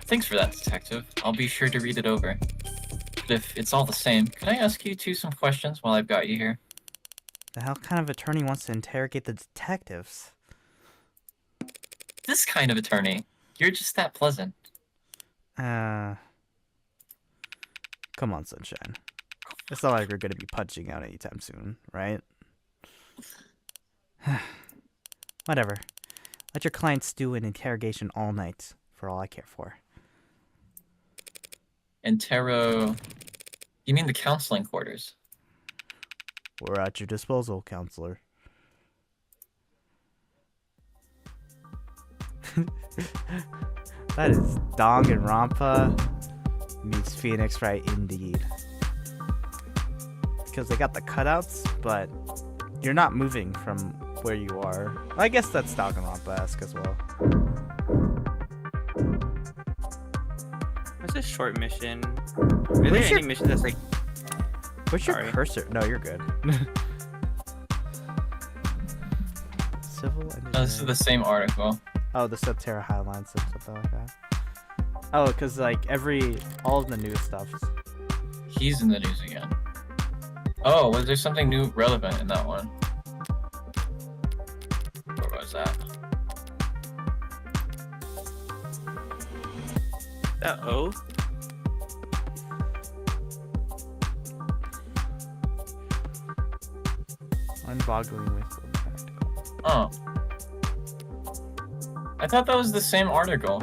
Thanks for that, detective. I'll be sure to read it over. But if it's all the same, can I ask you some questions while I've got you here? The hell kind of attorney wants to interrogate the detectives? This kind of attorney. You're just that pleasant. Come on, Sunshine. It's not like we're gonna be punching out anytime soon, right? Whatever. Let your clients do an interrogation all night, for all I care for. Antero... You mean the counseling quarters? We're at your disposal, counselor. That is Danganronpa meets Phoenix Wright indeed. Because they got the cutouts, but you're not moving from where you are. I guess that's Danganronpa-esque as well. What's a short mission? Is there any mission that's like... Where's your Sorry. cursor? No, you're good. Civil engineering. No, this is the same article. Oh, the Subterra Highlines and something like that. Oh, because like all of the new stuff. He's in the news again. Oh, was there something new relevant in that one? Where was that? Uh-oh. Mind-boggling with practical. Oh. I thought that was the same article.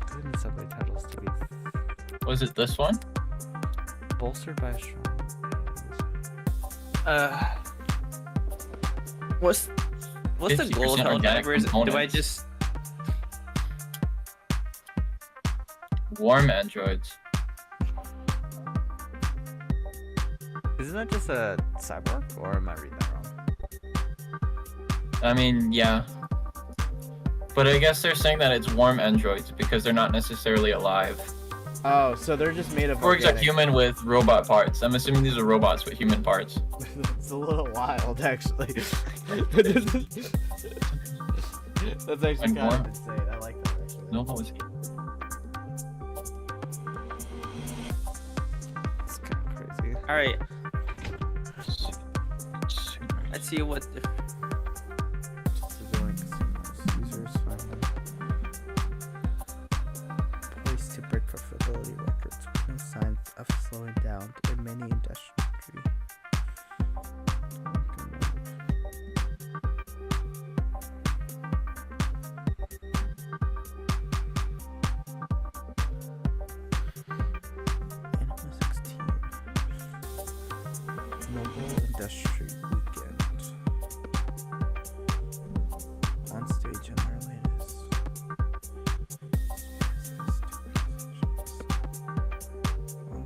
Good subtitles to be Was it this one? bolstered by a strong. What's the 50% goal of Hell organic Divers? Do I components. just... Warm androids. Isn't that just a cyborg, or am I reading that wrong? I mean, yeah. But I guess they're saying that it's warm androids because they're not necessarily alive. Oh, so they're just made of Or it's a organic. human with robot parts. I'm assuming these are robots with human parts. It's a little wild, actually. That's actually And kind warm. of insane. I like that, actually. No one was. It's kind of crazy. All right. Let's see what the Civilian consumers, users find them poised to break profitability records with no signs of slowing down in many industries. Animal 16. Noble Industry Weekend. On stage in their latest.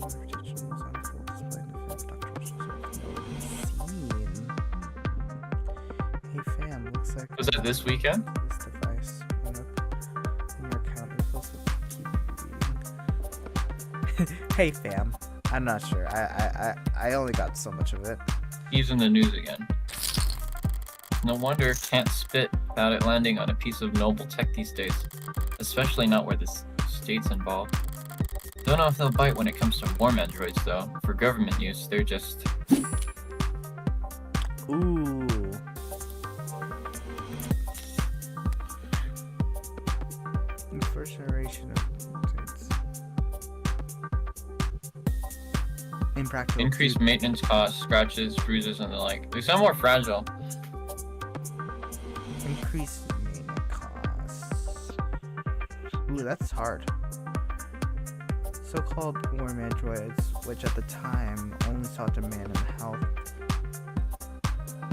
All the retention was on full display in the film scene. Hey fam, looks like Was that this weekend? this device went up in your account info so keep reading. Hey fam. I'm not sure. I only got so much of it. He's in the news again. No wonder can't spit without it landing on a piece of noble tech these days. Especially not where the state's involved. Don't know if they'll bite when it comes to warm androids though. For government use, they're just... Ooh. The first generation of it's impractical. Increased maintenance costs, scratches, bruises, and the like. They sound more fragile. Increased maintenance costs. Ooh, that's hard. So-called warm androids, which at the time only saw demand and health,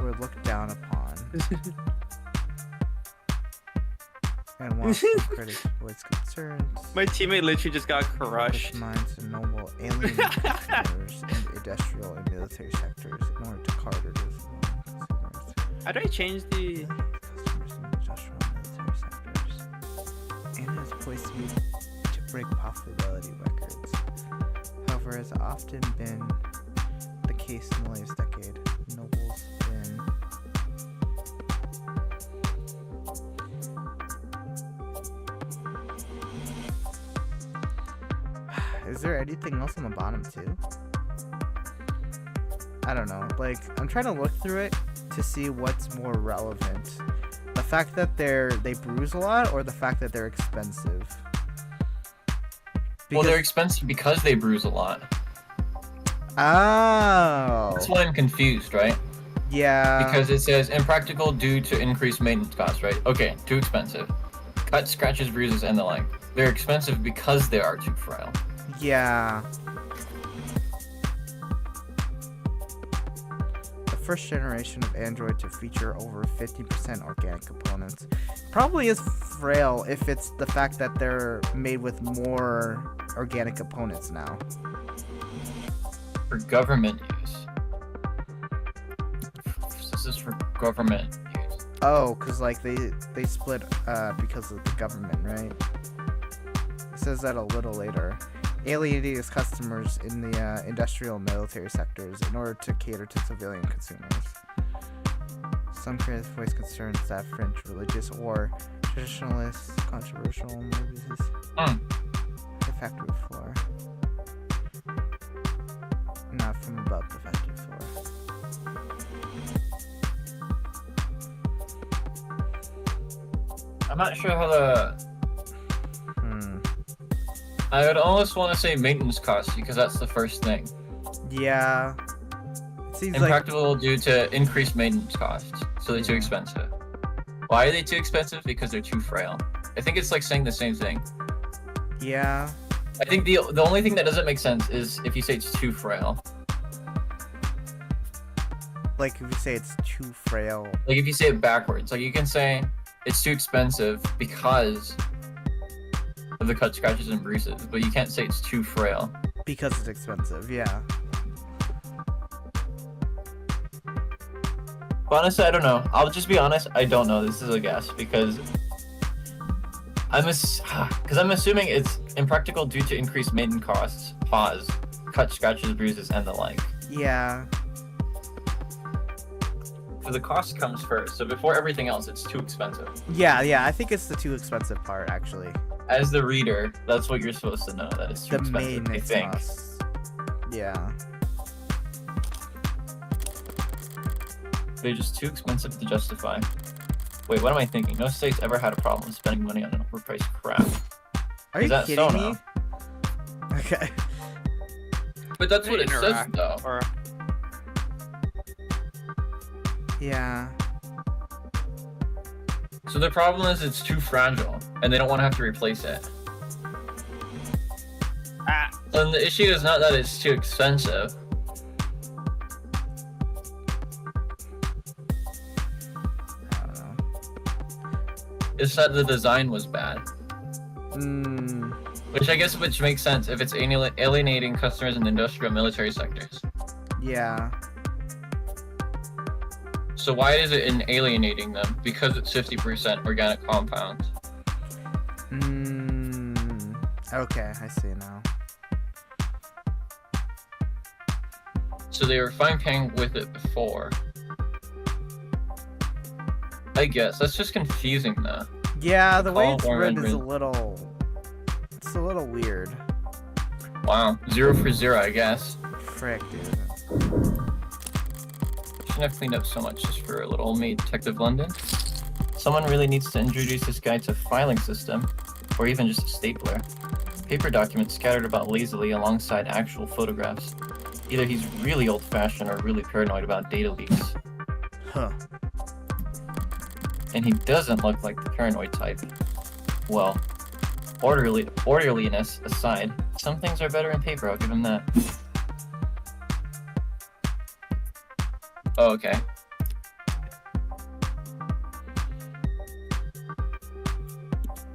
were looked down upon. And while some critics voiced concerns, my teammate literally just got push crushed. minds and noble alien consumers in the industrial and military sectors in order to cater to consumers. How do I change the? Customers in the industrial and military sectors. And is poised to break profitability records. However, as often been the case in the latest decade, Noble's been Is there anything else on the bottom too? I don't know. Like, I'm trying to look through it to see what's more relevant. The fact that they bruise a lot, or the fact that they're expensive. Well, they're expensive because they bruise a lot. Oh. That's why I'm confused, right? Yeah. Because it says impractical due to increased maintenance costs, right? Okay, too expensive. Cuts, scratches, bruises, and the like. They're expensive because they are too frail. Yeah. The first generation of Android to feature over 50% organic components probably is frail if it's the fact that they're made with more organic components now. For government use. This is for government use. Oh, because like they split because of the government, right? It says that a little later. Alienating its customers in the industrial and military sectors in order to cater to civilian consumers. Some critics voice concerns that fringe religious or traditionalist controversial movies the factory floor. Not from above the factory floor. I'm not sure how the... I would almost want to say maintenance costs because that's the first thing. Yeah. It seems like Impractical due to increased maintenance costs, so they're too Yeah. expensive. Why are they too expensive? Because they're too frail. I think it's like saying the same thing. yeah. I think the only thing that doesn't make sense is if you say it's too frail. Like if you say it's too frail. Like if you say it backwards, like you can say it's too expensive because of the cut, scratches, and bruises, but you can't say it's too frail. Because it's expensive, yeah. But honestly, I don't know. I'll just be honest. I don't know. This is a guess because I'm assuming it's impractical due to increased maintenance costs, pause, cut, scratches, bruises, and the like. Yeah. So the cost comes first. So before everything else, it's too expensive. Yeah. I think it's the too expensive part, actually. As the reader, that's what you're supposed to know. That it's too The expensive. I maintenance think. costs. Yeah. They're just too expensive to justify. Wait, what am I thinking? No state's ever had a problem with spending money on an overpriced crap. Are Is you that kidding so me? now? Okay. But that's what it says, Interact, though. Or Yeah. So the problem is it's too fragile, and they don't want to have to replace it. And the issue is not that it's too expensive. I don't know. It's that the design was bad. Hmm. Which makes sense if it's alienating customers in the industrial military sectors. Yeah. So why is it alienating them? Because it's 50% organic compounds. Hmm. Okay, I see now. So they were fine paying with it before. I guess that's just confusing though. Yeah, the way Call it's or written is a rendering. little. It's a little weird. Wow, 0 for 0, I guess. Frick, dude. Shouldn't have cleaned up so much just for a little old maid Detective London. Someone really needs to introduce this guy to a filing system, or even just a stapler. Paper documents scattered about lazily alongside actual photographs. Either he's really old-fashioned or really paranoid about data leaks. Huh. And he doesn't look like the paranoid type. Well, orderliness aside, some things are better in paper, I'll give him that. Oh, okay.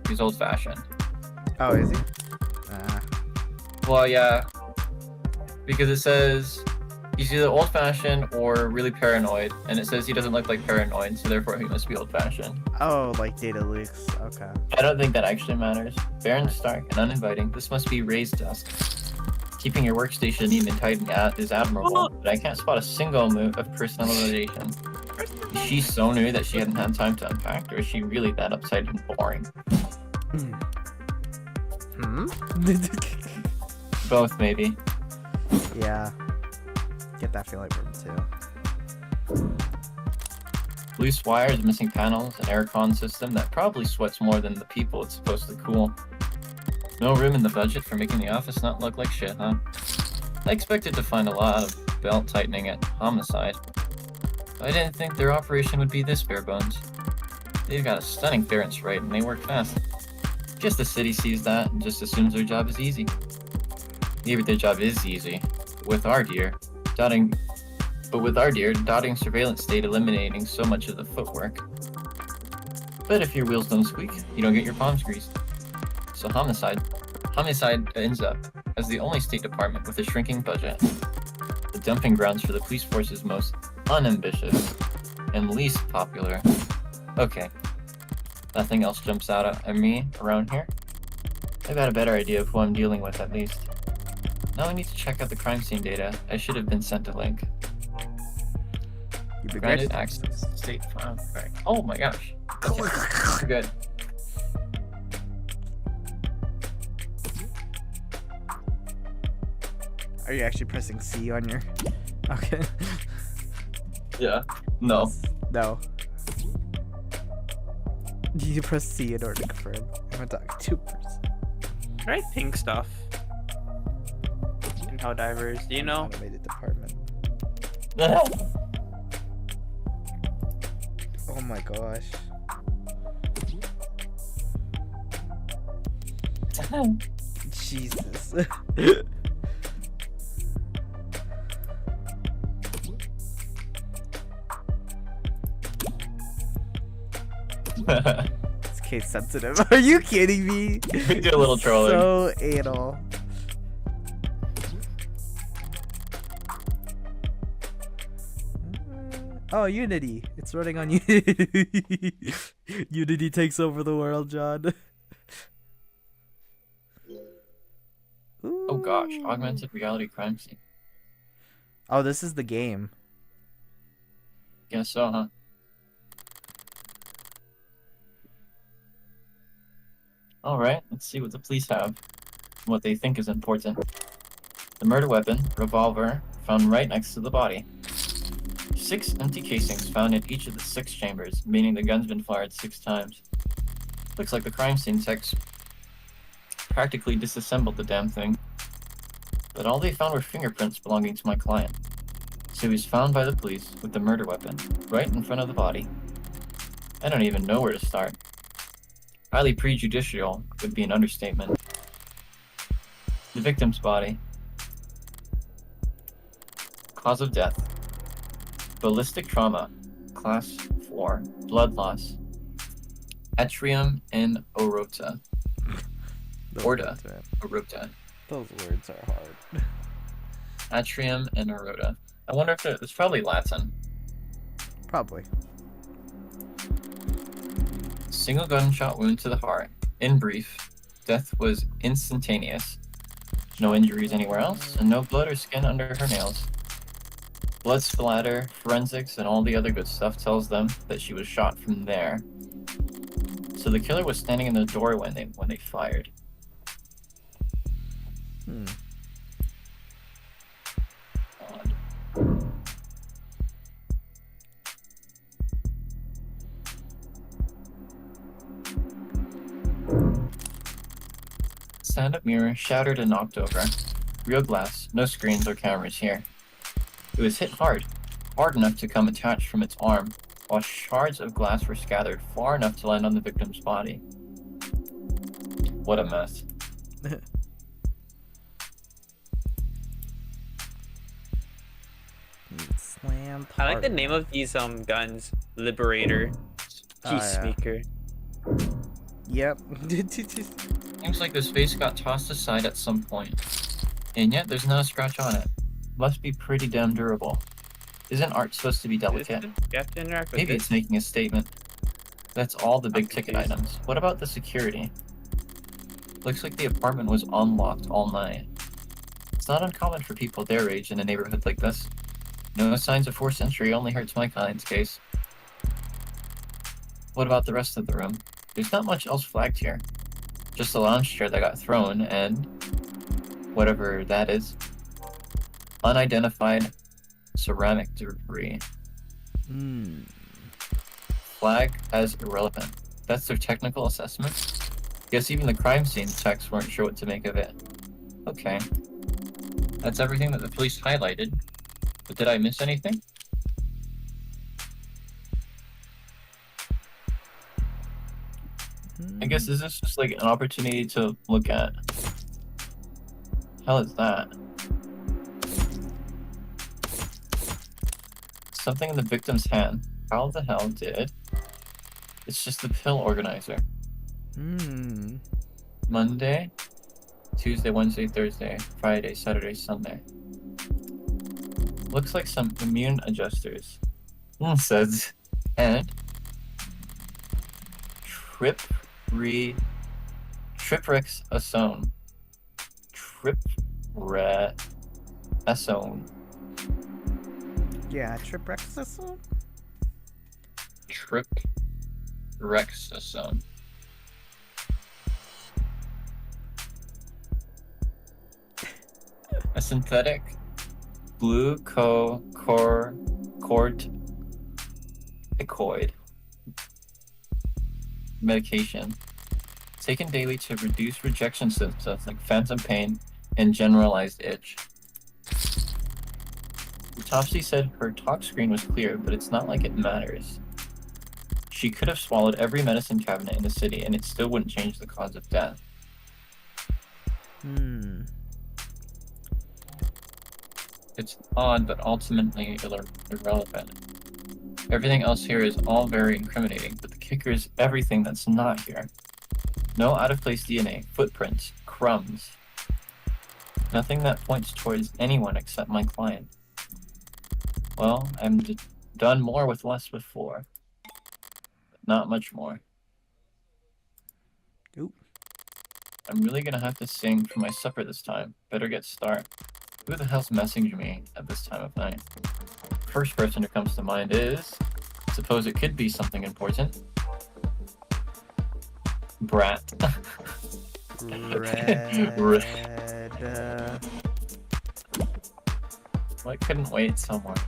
He's old-fashioned. Oh, is he? Well, yeah. Because it says he's either old-fashioned or really paranoid, and it says he doesn't look like paranoid, so therefore he must be old-fashioned. Oh, like data leaks. Okay. I don't think that actually matters. Barren, stark, and uninviting. This must be raised dust. Keeping your workstation neat and tidy is admirable, but I can't spot a single move of personalization. Is she so new that she hadn't had time to unpack, or is she really that uptight and boring? Hmm? Both, maybe. Yeah. Get that feeling from him too. Loose wires, missing panels, an aircon system that probably sweats more than the people it's supposed to cool. No room in the budget for making the office not look like shit, huh? I expected to find a lot of belt tightening at Homicide. I didn't think their operation would be this bare bones. They've got a stunning clearance rate and they work fast. Guess the city sees that and just assumes their job is easy. Maybe their job is easy. With our dear, dotting surveillance state eliminating so much of the footwork. But if your wheels don't squeak, you don't get your palms greased. So Homicide ends up as the only state department with a shrinking budget. The dumping grounds for the police force's most unambitious and least popular. Okay. Nothing else jumps out at me around here. I've got a better idea of who I'm dealing with at least. Now I need to check out the crime scene data. I should have been sent a link. You been Granted good? access to state file. Right. Oh my gosh. Okay. Good. Are you actually pressing C on your? Okay. Yeah. No. No. You press C in order to confirm. I'm talking 2%. Try pink stuff. And how diverse, do you know? Automated department. Oh my gosh. Jesus. It's case sensitive. Are you kidding me? We do a little trolling. So anal. Oh, Unity. It's running on Unity. Unity takes over the world, John. Oh gosh, Ooh. augmented reality crime scene. Oh, this is the game. Guess so, huh? Alright, let's see what the police have. What they think is important. The murder weapon, revolver, found right next to the body. 6 empty casings found in each of the 6 chambers, meaning the gun's been fired 6 times. Looks like the crime scene techs practically disassembled the damn thing. But all they found were fingerprints belonging to my client. So he was found by the police with the murder weapon, right in front of the body. I don't even know where to start. Highly prejudicial would be an understatement. The victim's body. Cause of death. Ballistic trauma. Class 4. Blood loss. Atrium and aorta. Aorta. Aorta. Those words are hard. Atrium and aorta. I wonder if it's probably Latin. Probably. Single gunshot wound to the heart. In brief, death was instantaneous. No injuries anywhere else, and no blood or skin under her nails. Blood splatter, forensics, and all the other good stuff tells them that she was shot from there. So the killer was standing in the door when they fired. Odd. Stand-up mirror shattered and knocked over. Real glass, no screens or cameras here. It was hit hard enough to come attached from its arm, while shards of glass were scattered far enough to land on the victim's body. What a mess. Slammed I like the hard. name of these guns. Liberator. Oh, yeah. Peacemaker. Yep. Seems like this vase got tossed aside at some point. And yet there's not a scratch on it. Must be pretty damn durable. Isn't art supposed to be delicate? You have to interact with Maybe this. it's making a statement. That's all the big ticket confused. items. What about the security? Looks like the apartment was unlocked all night. It's not uncommon for people their age in a neighborhood like this. No signs of forced entry only hurts my kind's case. What about the rest of the room? There's not much else flagged here. Just a lounge chair that got thrown and whatever that is. Unidentified ceramic debris. Flag as irrelevant. That's their technical assessment? Guess even the crime scene techs weren't sure what to make of it. Okay. That's everything that the police highlighted. But did I miss anything? I guess is this just like an opportunity to look at? Hell is that? Something in the victim's hand. How the hell did? It's just the pill organizer. Monday, Tuesday, Wednesday, Thursday, Friday, Saturday, Sunday. Looks like some immune adjusters. Says and Triprexazone. Triprexazone. Yeah, Triprexazone? Triprexazone. A synthetic glucocorticoid medication taken daily to reduce rejection symptoms like phantom pain and generalized itch. Autopsy said her tox screen was clear, but it's not like it matters. She could have swallowed every medicine cabinet in the city and it still wouldn't change the cause of death. It's odd, but ultimately irrelevant. Everything else here is all very incriminating, but the kicker is everything that's not here. No out-of-place DNA, footprints, crumbs. Nothing that points towards anyone except my client. Well, I'm done more with less before. Not much more. Oop. I'm really gonna have to sing for my supper this time. Better get start. Who the hell's messaging me at this time of night? First person who comes to mind is... Suppose it could be something important. Brat. Red. Why couldn't wait so much?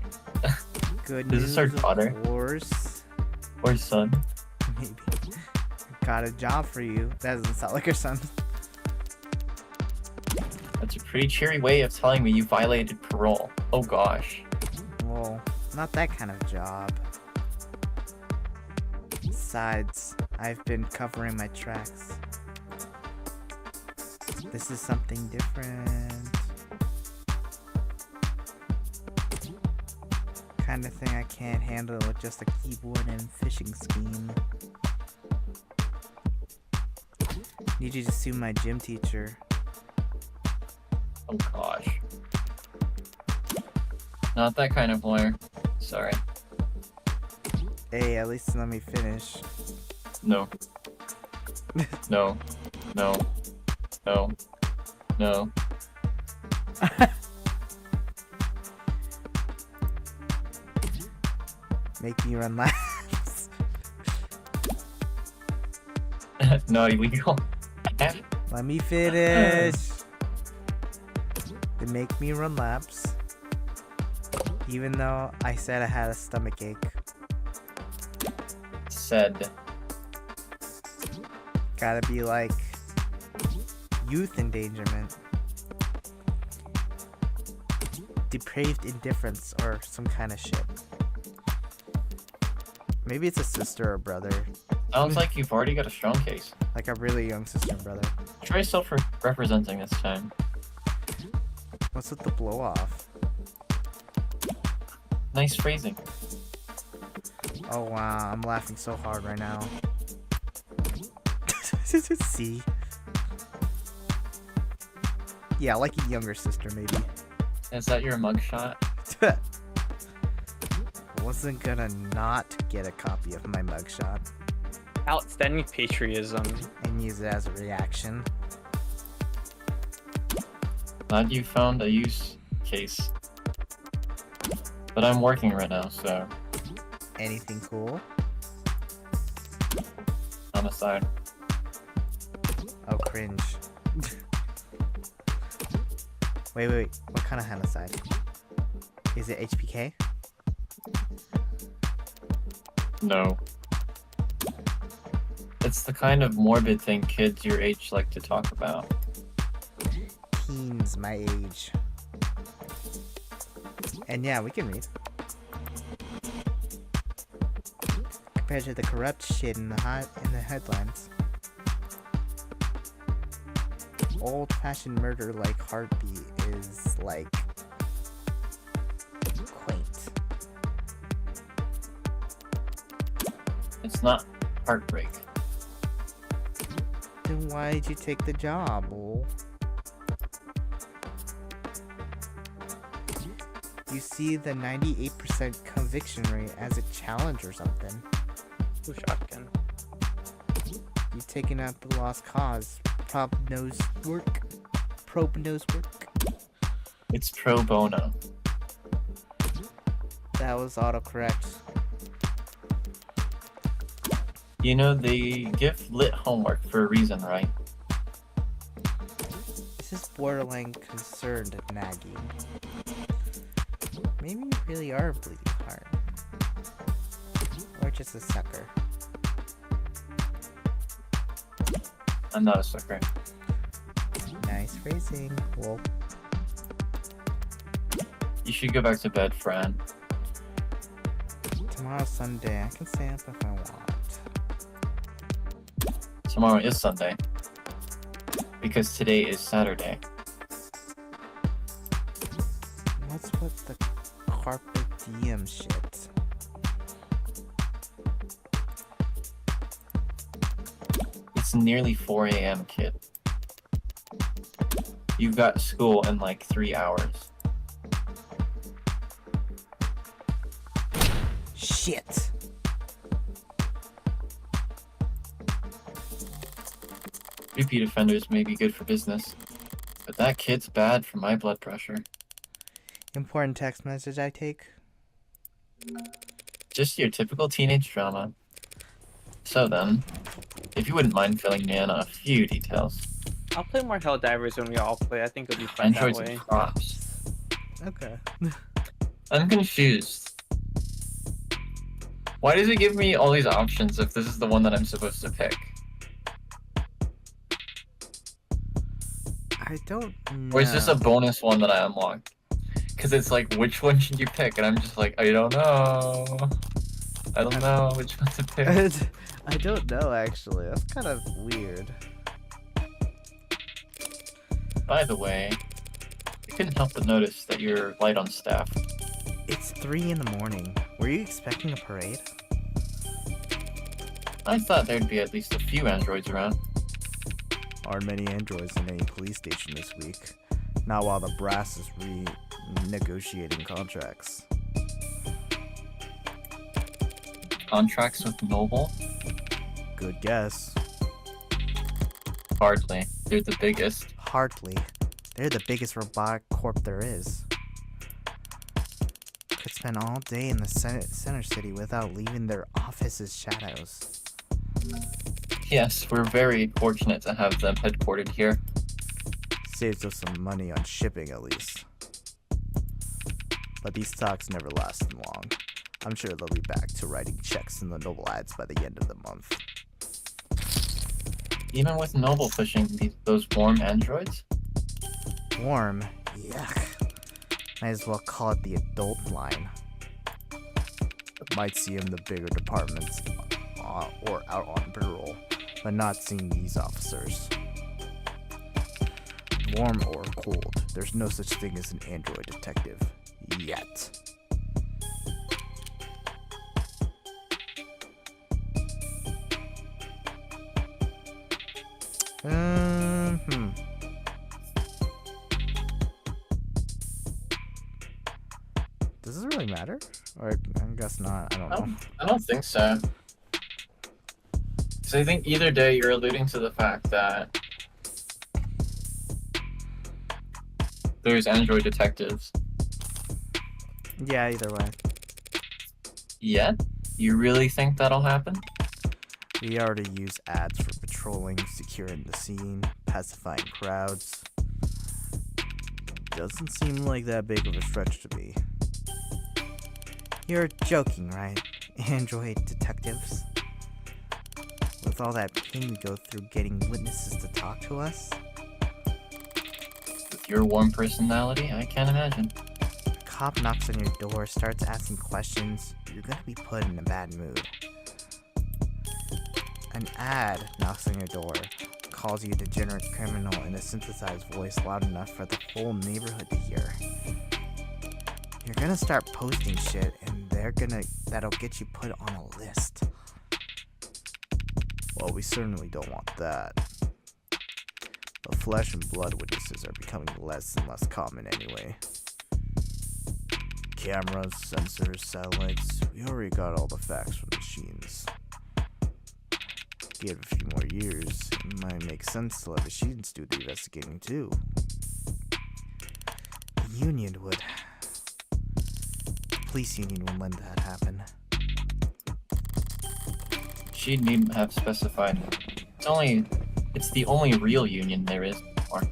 Good Does news, this our daughter? of course. Or son? Maybe. Got a job for you. That doesn't sound like your son. That's a pretty cheery way of telling me you violated parole. Oh gosh. Well, not that kind of job. Besides, I've been covering my tracks. This is something different. Kind of thing I can't handle with just a keyboard and phishing scheme. Need you to sue my gym teacher. Oh gosh. Not that kind of lawyer. Sorry. Hey, at least let me finish. No. No. No. No. No. Make me run laps. No, illegal. Let me finish. They make me run laps. Even though I said I had a stomach ache. Said. Gotta be like youth endangerment. Depraved indifference or some kind of shit. Maybe it's a sister or brother. Sounds like you've already got a strong case. Like a really young sister and brother. Try self-representing this time. What's with the blow off? Nice phrasing. Oh wow, I'm laughing so hard right now. See? Yeah, like a younger sister maybe. Is that your mugshot? Wasn't gonna not get a copy of my mugshot Outstanding patriotism. and use it as a reaction. Glad you found a use case. But I'm working right now, so Anything cool? homicide. Oh, cringe. Wait. What kind of homicide? Is it HPK? No. It's the kind of morbid thing kids your age like to talk about. Teens my age. And yeah, we can read. Compared to the corrupt shit in the headlines. Old-fashioned murder like Heartbeat is like quaint. It's not heartbreak. Then why'd you take the job, Ol? You see the 98% conviction rate as a challenge or something. Ooh, shotgun. You taking out the lost cause. Probe knows work. It's pro bono. That was autocorrect. You know, they give lit homework for a reason, right? This is borderline concerned, Nagy. Maybe you really are a bleeding heart. Or just a sucker. I'm not a sucker. Nice phrasing. Well, You should go back to bed, Fran. tomorrow's Sunday. I can stay up if I want. Tomorrow is Sunday. Because today is Saturday. What's with the carpe diem shit? It's nearly 4 a.m., kid. You've got school in like 3 hours. Shit. Repeat offenders may be good for business, but that kid's bad for my blood pressure. Important text message I take. Just your typical teenage drama. So then, if you wouldn't mind filling me in on a few details. I'll play more Helldivers when we all play. I think it'll be fun Androids that and way. props. Okay. I'm confused. Why does it give me all these options if this is the one that I'm supposed to pick? I don't know. Or is this a bonus one that I unlocked? Because it's like, which one should you pick? And I'm just like, I don't know. I don't know which one to pick. I don't know, actually. That's kind of weird. By the way, I couldn't help but notice that you're light on staff. It's 3 in the morning. Were you expecting a parade? I thought there'd be at least a few androids around. Aren't many androids in any police station this week. Not while the brass is renegotiating contracts. Contracts with Noble? Good guess. Hardly. They're the biggest. Hardly. They're the biggest robotic corp there is. Could spend all day in the center city without leaving their office's shadows. Yes, we're very fortunate to have them headquartered here. Saves us some money on shipping at least. But these talks never last long. I'm sure they'll be back to writing checks in the Noble ads by the end of the month. Even with Noble pushing those warm androids? Warm? Yuck. Might as well call it the adult line. Might see him the bigger departments or out on patrol, but not seeing these officers. Warm or cold, there's no such thing as an android detective. Yet. Does it really matter? Or I guess not. I don't know. I don't think so. So I think either day you're alluding to the fact that there's android detectives. Yeah, either way. Yet? You really think that'll happen? We already use ads for patrolling, securing the scene, pacifying crowds. Doesn't seem like that big of a stretch to me. You're joking, right? Android detectives? With all that pain we go through getting witnesses to talk to us? With your warm personality, I can't imagine. A cop knocks on your door, starts asking questions, you're gonna be put in a bad mood. An ad knocks on your door, calls you a degenerate criminal in a synthesized voice loud enough for the whole neighborhood to hear. You're gonna start posting shit, and that'll get you put on a list. Well, we certainly don't want that. But flesh and blood witnesses are becoming less and less common anyway. Cameras, sensors, satellites, we already got all the facts from machines. Give it a few more years, it might make sense to let machines do the investigating too. The union would. The police union would let that happen. She needn't have specified. It's the only real union there is anymore.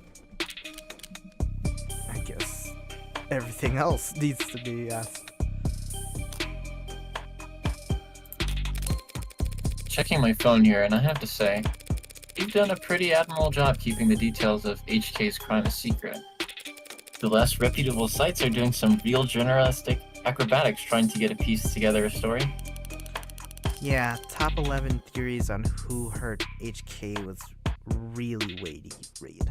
I guess everything else needs to be asked. Checking my phone here, and I have to say, you've done a pretty admirable job keeping the details of HK's crime a secret. The less reputable sites are doing some real journalistic acrobatics trying to get a piece together a story. Yeah, top 11 theories on who hurt HK was really weighty read.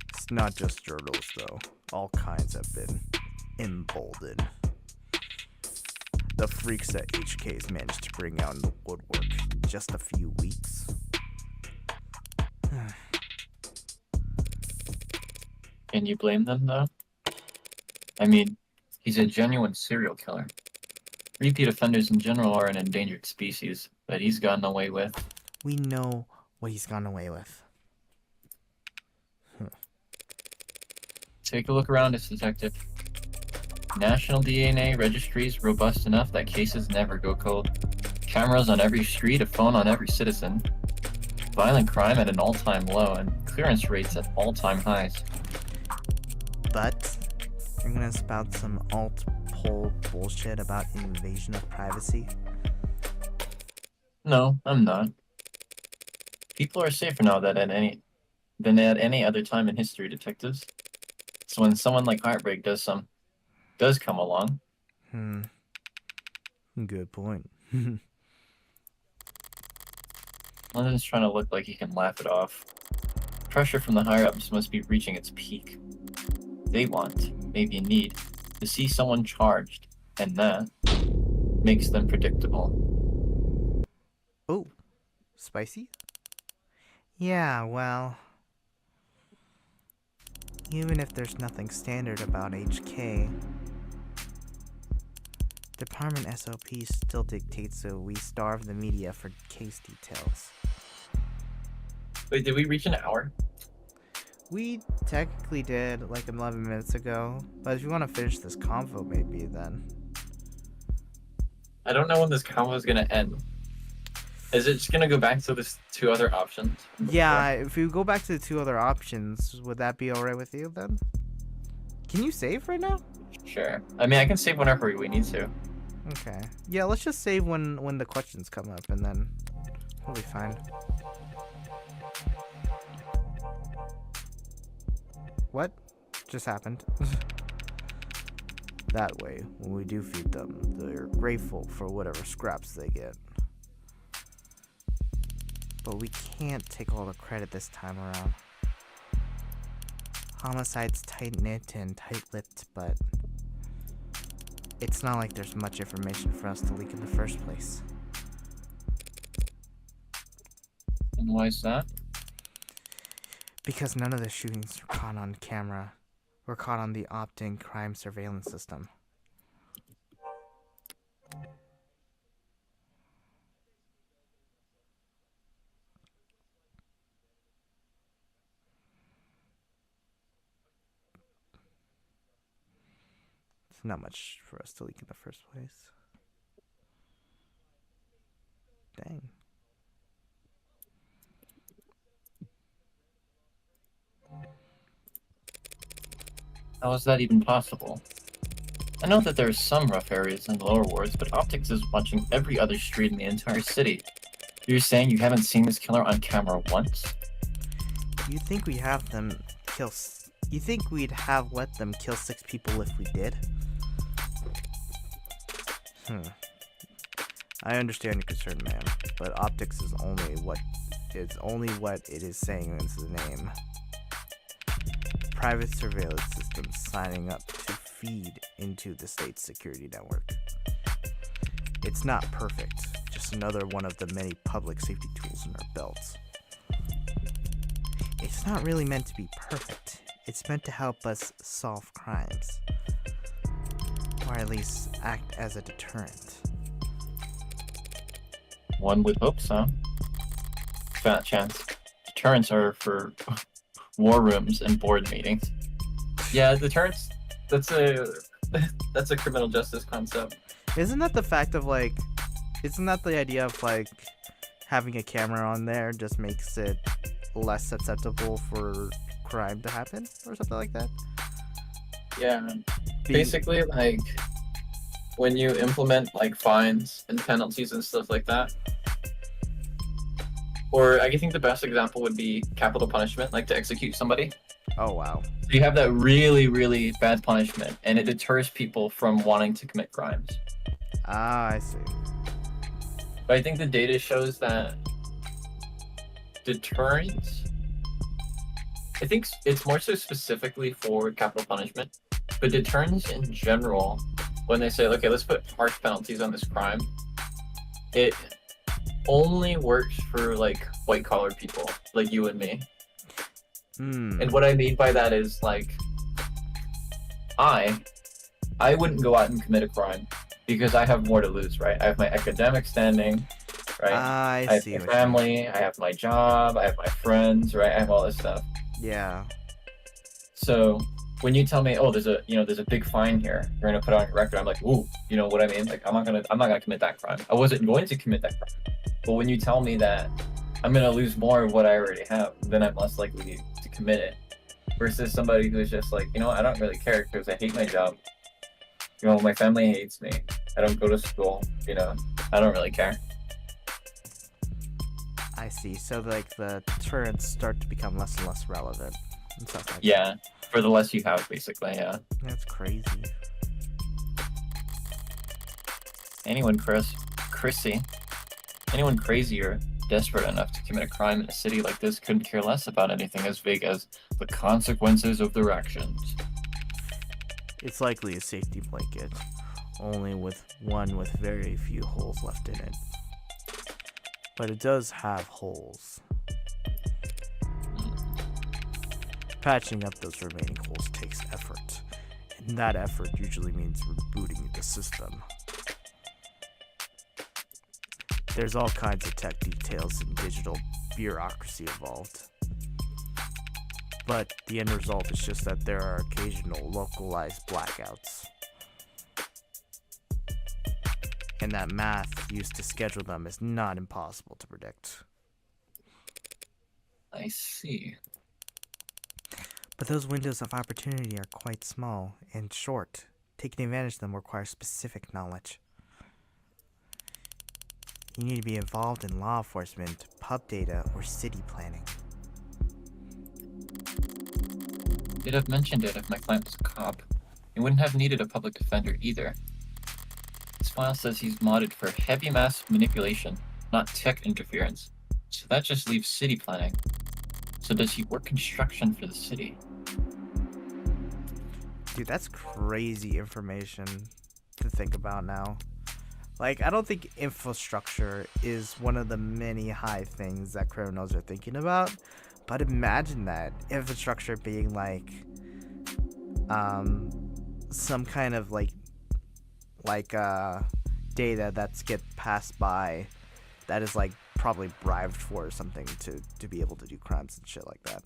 It's not just journals though. All kinds have been emboldened. The freaks that HK's managed to bring out in the woodwork in just a few weeks. Can you blame them, though? I mean, he's a genuine serial killer. Repeat offenders in general are an endangered species that he's gotten away with. We know what he's gone away with. Take a look around us, Detective. National DNA registry is robust enough that cases never go cold. Cameras on every street, a phone on every citizen. Violent crime at an all-time low, and clearance rates at all-time highs. But you're gonna spout some alt-pol bullshit about invasion of privacy? No, I'm not. People are safer now than at any other time in history, detectives. So when someone like Heartbreak does come along. Good point. London's trying to look like he can laugh it off. Pressure from the higher-ups must be reaching its peak. They want, maybe need, to see someone charged, and that makes them predictable. Oh, spicy? Yeah, well, even if there's nothing standard about HK, Department SOP still dictates so we starve the media for case details. Wait, did we reach an hour? We technically did like 11 minutes ago, but if you want to finish this convo maybe then. I don't know when this convo is going to end. Is it just going to go back to the two other options? Yeah, if we go back to the two other options, would that be alright with you then? Can you save right now? Sure. I mean, I can save whenever we need to. Okay. Yeah, let's just save when the questions come up and then we'll be fine. What just happened? That way, when we do feed them, they're grateful for whatever scraps they get. But we can't take all the credit this time around. Homicide's tight-knit and tight-lipped, but it's not like there's much information for us to leak in the first place. And why is that? Because none of the shootings were caught on camera. Were caught on the opt-in crime surveillance system. It's not much for us to leak in the first place. Dang. How is that even possible? I know that there are some rough areas in the lower wards, but Optics is watching every other street in the entire city. You're saying you haven't seen this killer on camera once? You think we have them kill? You think we'd have let them kill 6 people if we did? I understand your concern, man, but Optics is only what it is saying in its name. Private surveillance systems signing up to feed into the state's security network. It's not perfect, just another one of the many public safety tools in our belts. It's not really meant to be perfect. It's meant to help us solve crimes. Or at least act as a deterrent. One would hope so. Fat chance. Deterrents are for war rooms and board meetings. Yeah, deterrents, that's a criminal justice concept. Isn't that the fact of like, isn't that the idea of like having a camera on there just makes it less susceptible for crime to happen or something like that? Yeah, basically like when you implement like fines and penalties and stuff like that, or I think the best example would be capital punishment, like to execute somebody. Oh wow. So you have that really, really bad punishment, and it deters people from wanting to commit crimes. Ah, I see. But I think the data shows that deterrence, I think it's more so specifically for capital punishment, but deterrence in general, when they say, okay, let's put harsh penalties on this crime, it only works for like white collar people like you and me. And what I mean by that is like I wouldn't go out and commit a crime because I have more to lose, right? I have my academic standing, right? I I have see my what you mean. family, I have my job, I have my friends, right? I have all this stuff. Yeah. So when you tell me, oh, there's a big fine here, you're gonna put it on your record, I'm like, ooh, you know what I mean? Like, I'm not gonna commit that crime. I wasn't going to commit that crime. But when you tell me that I'm gonna lose more of what I already have, then I'm less likely to commit it. Versus somebody who's just like, I don't really care because I hate my job. My family hates me. I don't go to school. I don't really care. I see. So like the deterrents start to become less and less relevant and stuff like Yeah, for the less you have, basically. Yeah. that. That's crazy. Chrissy, anyone crazy or desperate enough to commit a crime in a city like this couldn't care less about anything as vague as the consequences of their actions. It's likely a safety blanket, only with one with very few holes left in it. But it does have holes. Patching up those remaining holes takes effort, and that effort usually means rebooting the system. There's all kinds of tech details and digital bureaucracy involved. But the end result is just that there are occasional localized blackouts. And that math used to schedule them is not impossible to predict. I see. But those windows of opportunity are quite small and short. Taking advantage of them requires specific knowledge. You need to be involved in law enforcement, pub data, or city planning. You'd have mentioned it if my client was a cop. He wouldn't have needed a public defender either. This file says he's modded for heavy mass manipulation, not tech interference. So that just leaves city planning. So does he work construction for the city? Dude, that's crazy information to think about now. Like, I don't think infrastructure is one of the many high things that criminals are thinking about. But imagine that infrastructure being like some kind of data that's get passed by that is like probably bribed for or something to be able to do crimes and shit like that.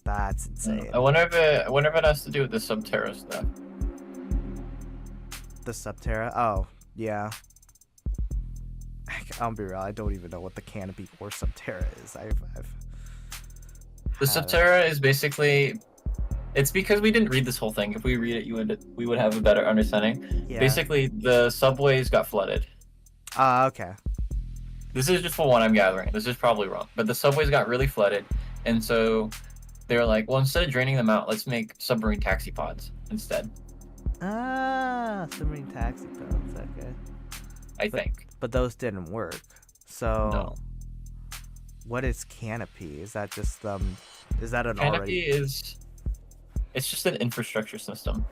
That's insane. I wonder if it has to do with the Subterra stuff. The Subterra? Oh, yeah. I'll be real, I don't even know what the Canopy or Subterra is. The Subterra is basically, it's because we didn't read this whole thing. If we read it, we would have a better understanding. Yeah. Basically, the subways got flooded. Okay. This is just for what I'm gathering. This is probably wrong, but the subways got really flooded, and so they were like, well, instead of draining them out, let's make submarine taxi pods instead. Submarine taxi pods, okay. I think. But those didn't work. So No. What is Canopy? Is that just is that an Canopy already it's just an infrastructure system.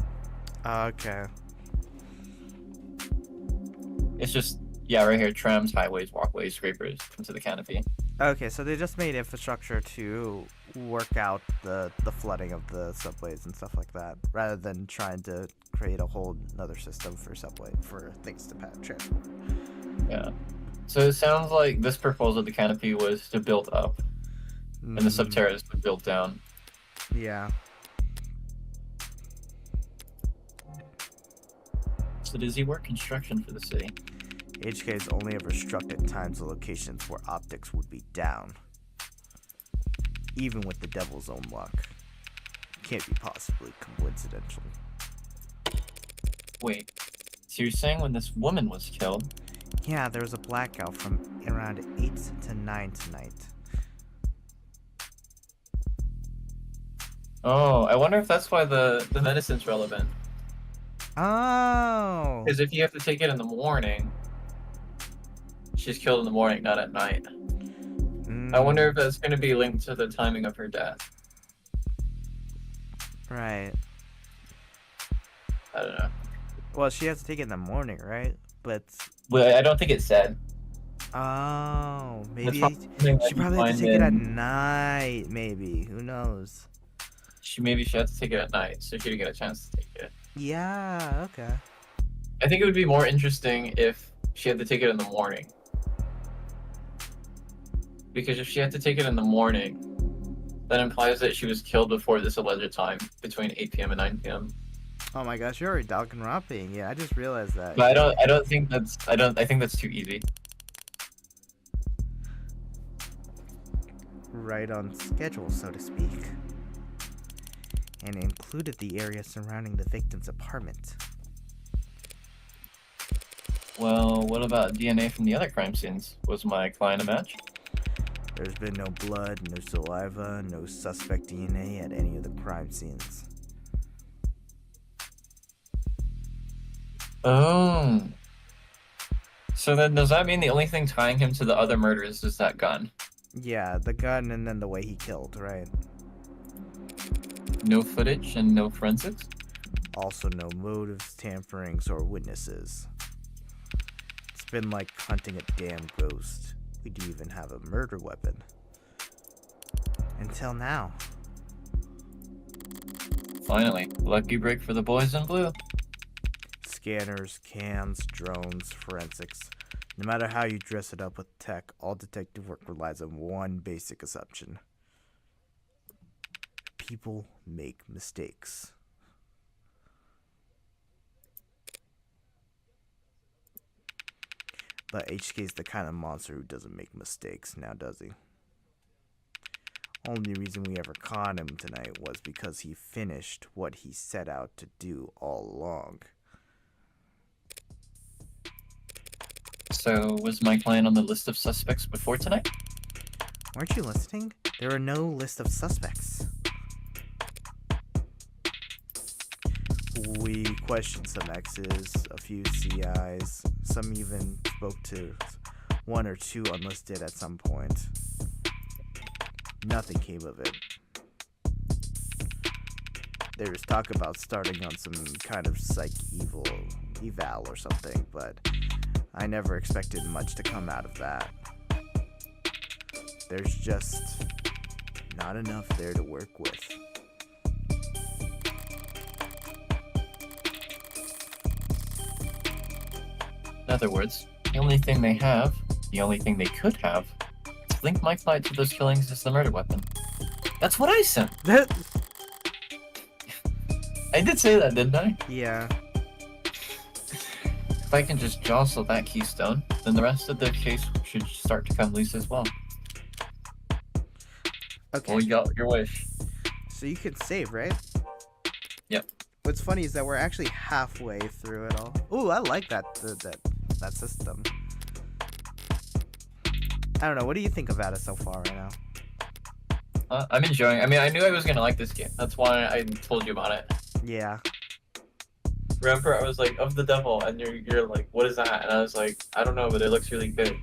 Okay. It's just, yeah, right here, trams, highways, walkways, scrapers into the canopy. Okay, so they just made infrastructure to work out the flooding of the subways and stuff like that, rather than trying to create a whole another system for things to transport. Yeah. So it sounds like this proposal of the canopy was to build up, and the Subterra is to build down. Yeah. So does he work construction for the city? HK has only ever struck at times the locations where optics would be down. Even with the devil's own luck. Can't be possibly coincidental. Wait, so you're saying when this woman was killed? Yeah, there was a blackout from around 8 to 9 tonight. Oh, I wonder if that's why the medicine's relevant. Oh! Because if you have to take it in the morning, she's killed in the morning, not at night. I wonder if that's going to be linked to the timing of her death. Right. I don't know. Well, she has to take it in the morning, right? But... Well, I don't think it said. Oh, maybe It's she probably had to take it at night, maybe. Who knows? Maybe she had to take it at night, so she didn't get a chance to take it. Yeah, okay. I think it would be more interesting if she had to take it in the morning. Because if she had to take it in the morning, that implies that she was killed before this alleged time, between 8 p.m. and 9 p.m. Oh my gosh, you're already Danganronpa. Yeah, I just realized that. But I don't think that's I think that's too easy. Right on schedule, so to speak. And included the area surrounding the victim's apartment. Well, what about DNA from the other crime scenes? Was my client a match? There's been no blood, no saliva, no suspect DNA at any of the crime scenes. Oh. So then does that mean the only thing tying him to the other murders is that gun? Yeah, the gun and then the way he killed, right? No footage and no forensics? Also no motives, tamperings, or witnesses. It's been like hunting a damn ghost. We do even have a murder weapon. Until now. Finally, lucky break for the boys in blue. Scanners, cams, drones, forensics. No matter how you dress it up with tech, all detective work relies on one basic assumption. People make mistakes. But HK's the kind of monster who doesn't make mistakes, now does he? Only reason we ever caught him tonight was because he finished what he set out to do all along. So, was my client on the list of suspects before tonight? Weren't you listening? There are no list of suspects. We questioned some X's, a few CIs, some even spoke to one or two unlisted at some point. Nothing came of it. There was talk about starting on some kind of psych eval or something, but I never expected much to come out of that. There's just not enough there to work with. In other words, the only thing they have, the only thing they could have, to link my client to those killings is the murder weapon. That's what I said! I did say that, didn't I? Yeah. If I can just jostle that keystone, then the rest of the case should start to come loose as well. Okay. Well, you got your wish. So you can save, right? Yep. What's funny is that we're actually halfway through it all. Ooh, I like that system. I don't know. What do you think about it so far right now? I'm enjoying. I mean, I knew I was gonna like this game. That's why I told you about it. Yeah. Remember, I was like, "Of the devil," and you're like, "What is that?" And I was like, "I don't know, but it looks really good."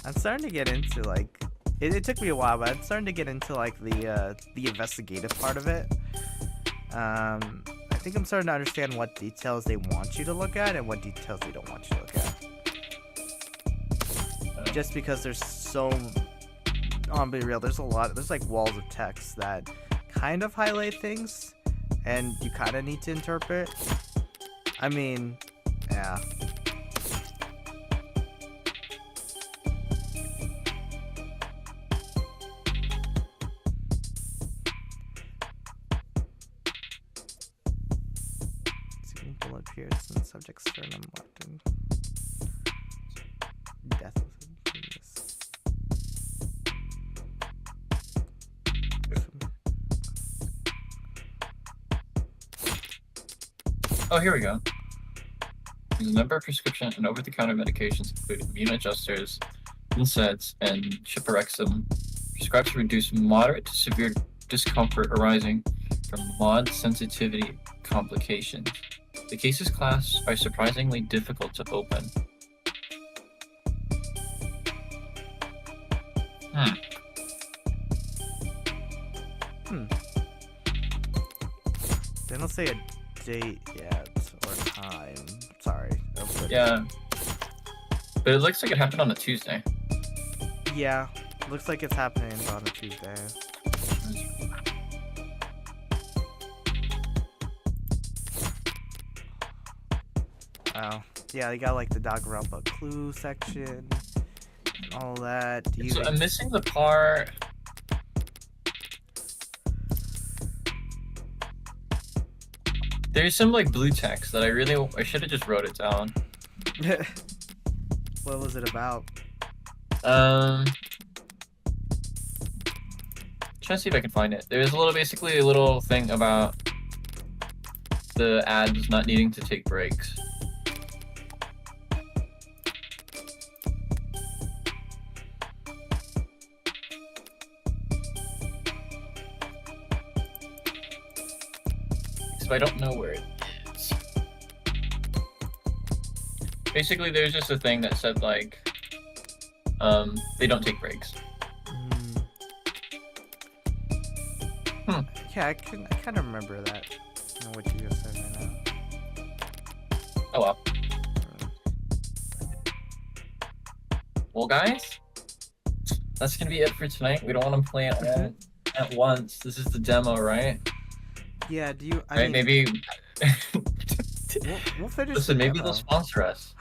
I'm starting to get into like. It took me a while, but I'm starting to get into like the investigative part of it. I think I'm starting to understand what details they want you to look at and what details they don't want you to look at. Just because there's so, I'll be real, there's like walls of text that kind of highlight things, and you kind of need to interpret. I mean, yeah. Simple appears and subject's sternum locked in. Death of a genius. Oh, here we go. There's a number of prescription and over-the-counter medications, including immune adjusters, NSAIDs, and Chiparexim, prescribed to reduce moderate to severe discomfort arising from mod sensitivity complications. The cases classed are surprisingly difficult to open. They don't say a date yet or time. Sorry. Yeah. But it looks like it happened on a Tuesday. Yeah. Looks like it's happening on a Tuesday. Oh, yeah, they got like the Danganronpa clue section, all that. So I'm missing the part. There's some like blue text that I should have just wrote it down. What was it about? Trying to see if I can find it. There's basically a little thing about the ads not needing to take breaks. So I don't know where it is. Basically, there's just a thing that said like, they don't take breaks. Yeah, I kind of remember that. I know what you just said right now. Oh well. Well, guys, that's gonna be it for tonight. We don't want to play it all at once. This is the demo, right? Yeah. Do you? I Right? mean, Maybe. we'll finish. Listen, the maybe demo. they'll sponsor us.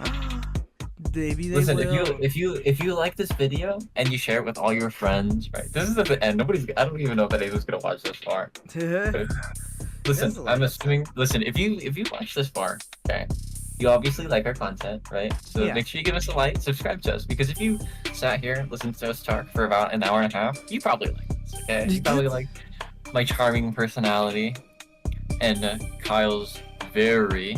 Maybe they Listen, will. if you like this video and you share it with all your friends, right? This is at the end. I don't even know if anyone's gonna watch this far. Listen, I'm assuming. Listen, if you watch this far, okay, you obviously like our content, right? So Yeah. make sure you give us a like, subscribe to us, because if you sat here, listened to us talk for about an hour and a half, you probably like this, okay? You probably like my charming personality and Kyle's very,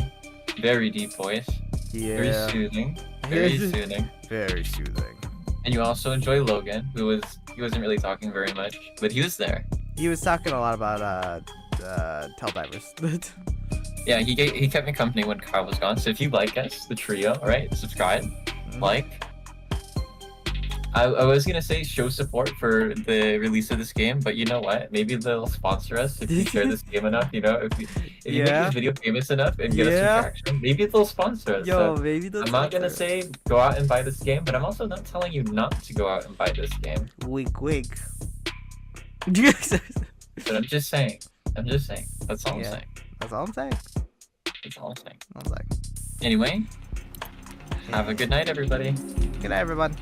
very deep voice, very Yeah. soothing, very soothing. Very soothing. And you also enjoy Logan, he wasn't really talking very much, but he was there. He was talking a lot about Telldivers. Yeah, he kept me company when Kyle was gone. So if you like us, the trio, right? Subscribe, like. I was gonna say show support for the release of this game, but you know what? Maybe they'll sponsor us if we share this game enough. You know, if you make Yeah. this video famous enough and get us some traction, maybe they'll sponsor us. Yo, So maybe the. I'm not gonna say go out and buy this game, but I'm also not telling you not to go out and buy this game. Wink, wink. But I'm just saying. That's all I'm Yeah. saying. That's all I'm saying. That's all I'm saying. I was like, Anyway, have a good night, everybody. good night, everyone.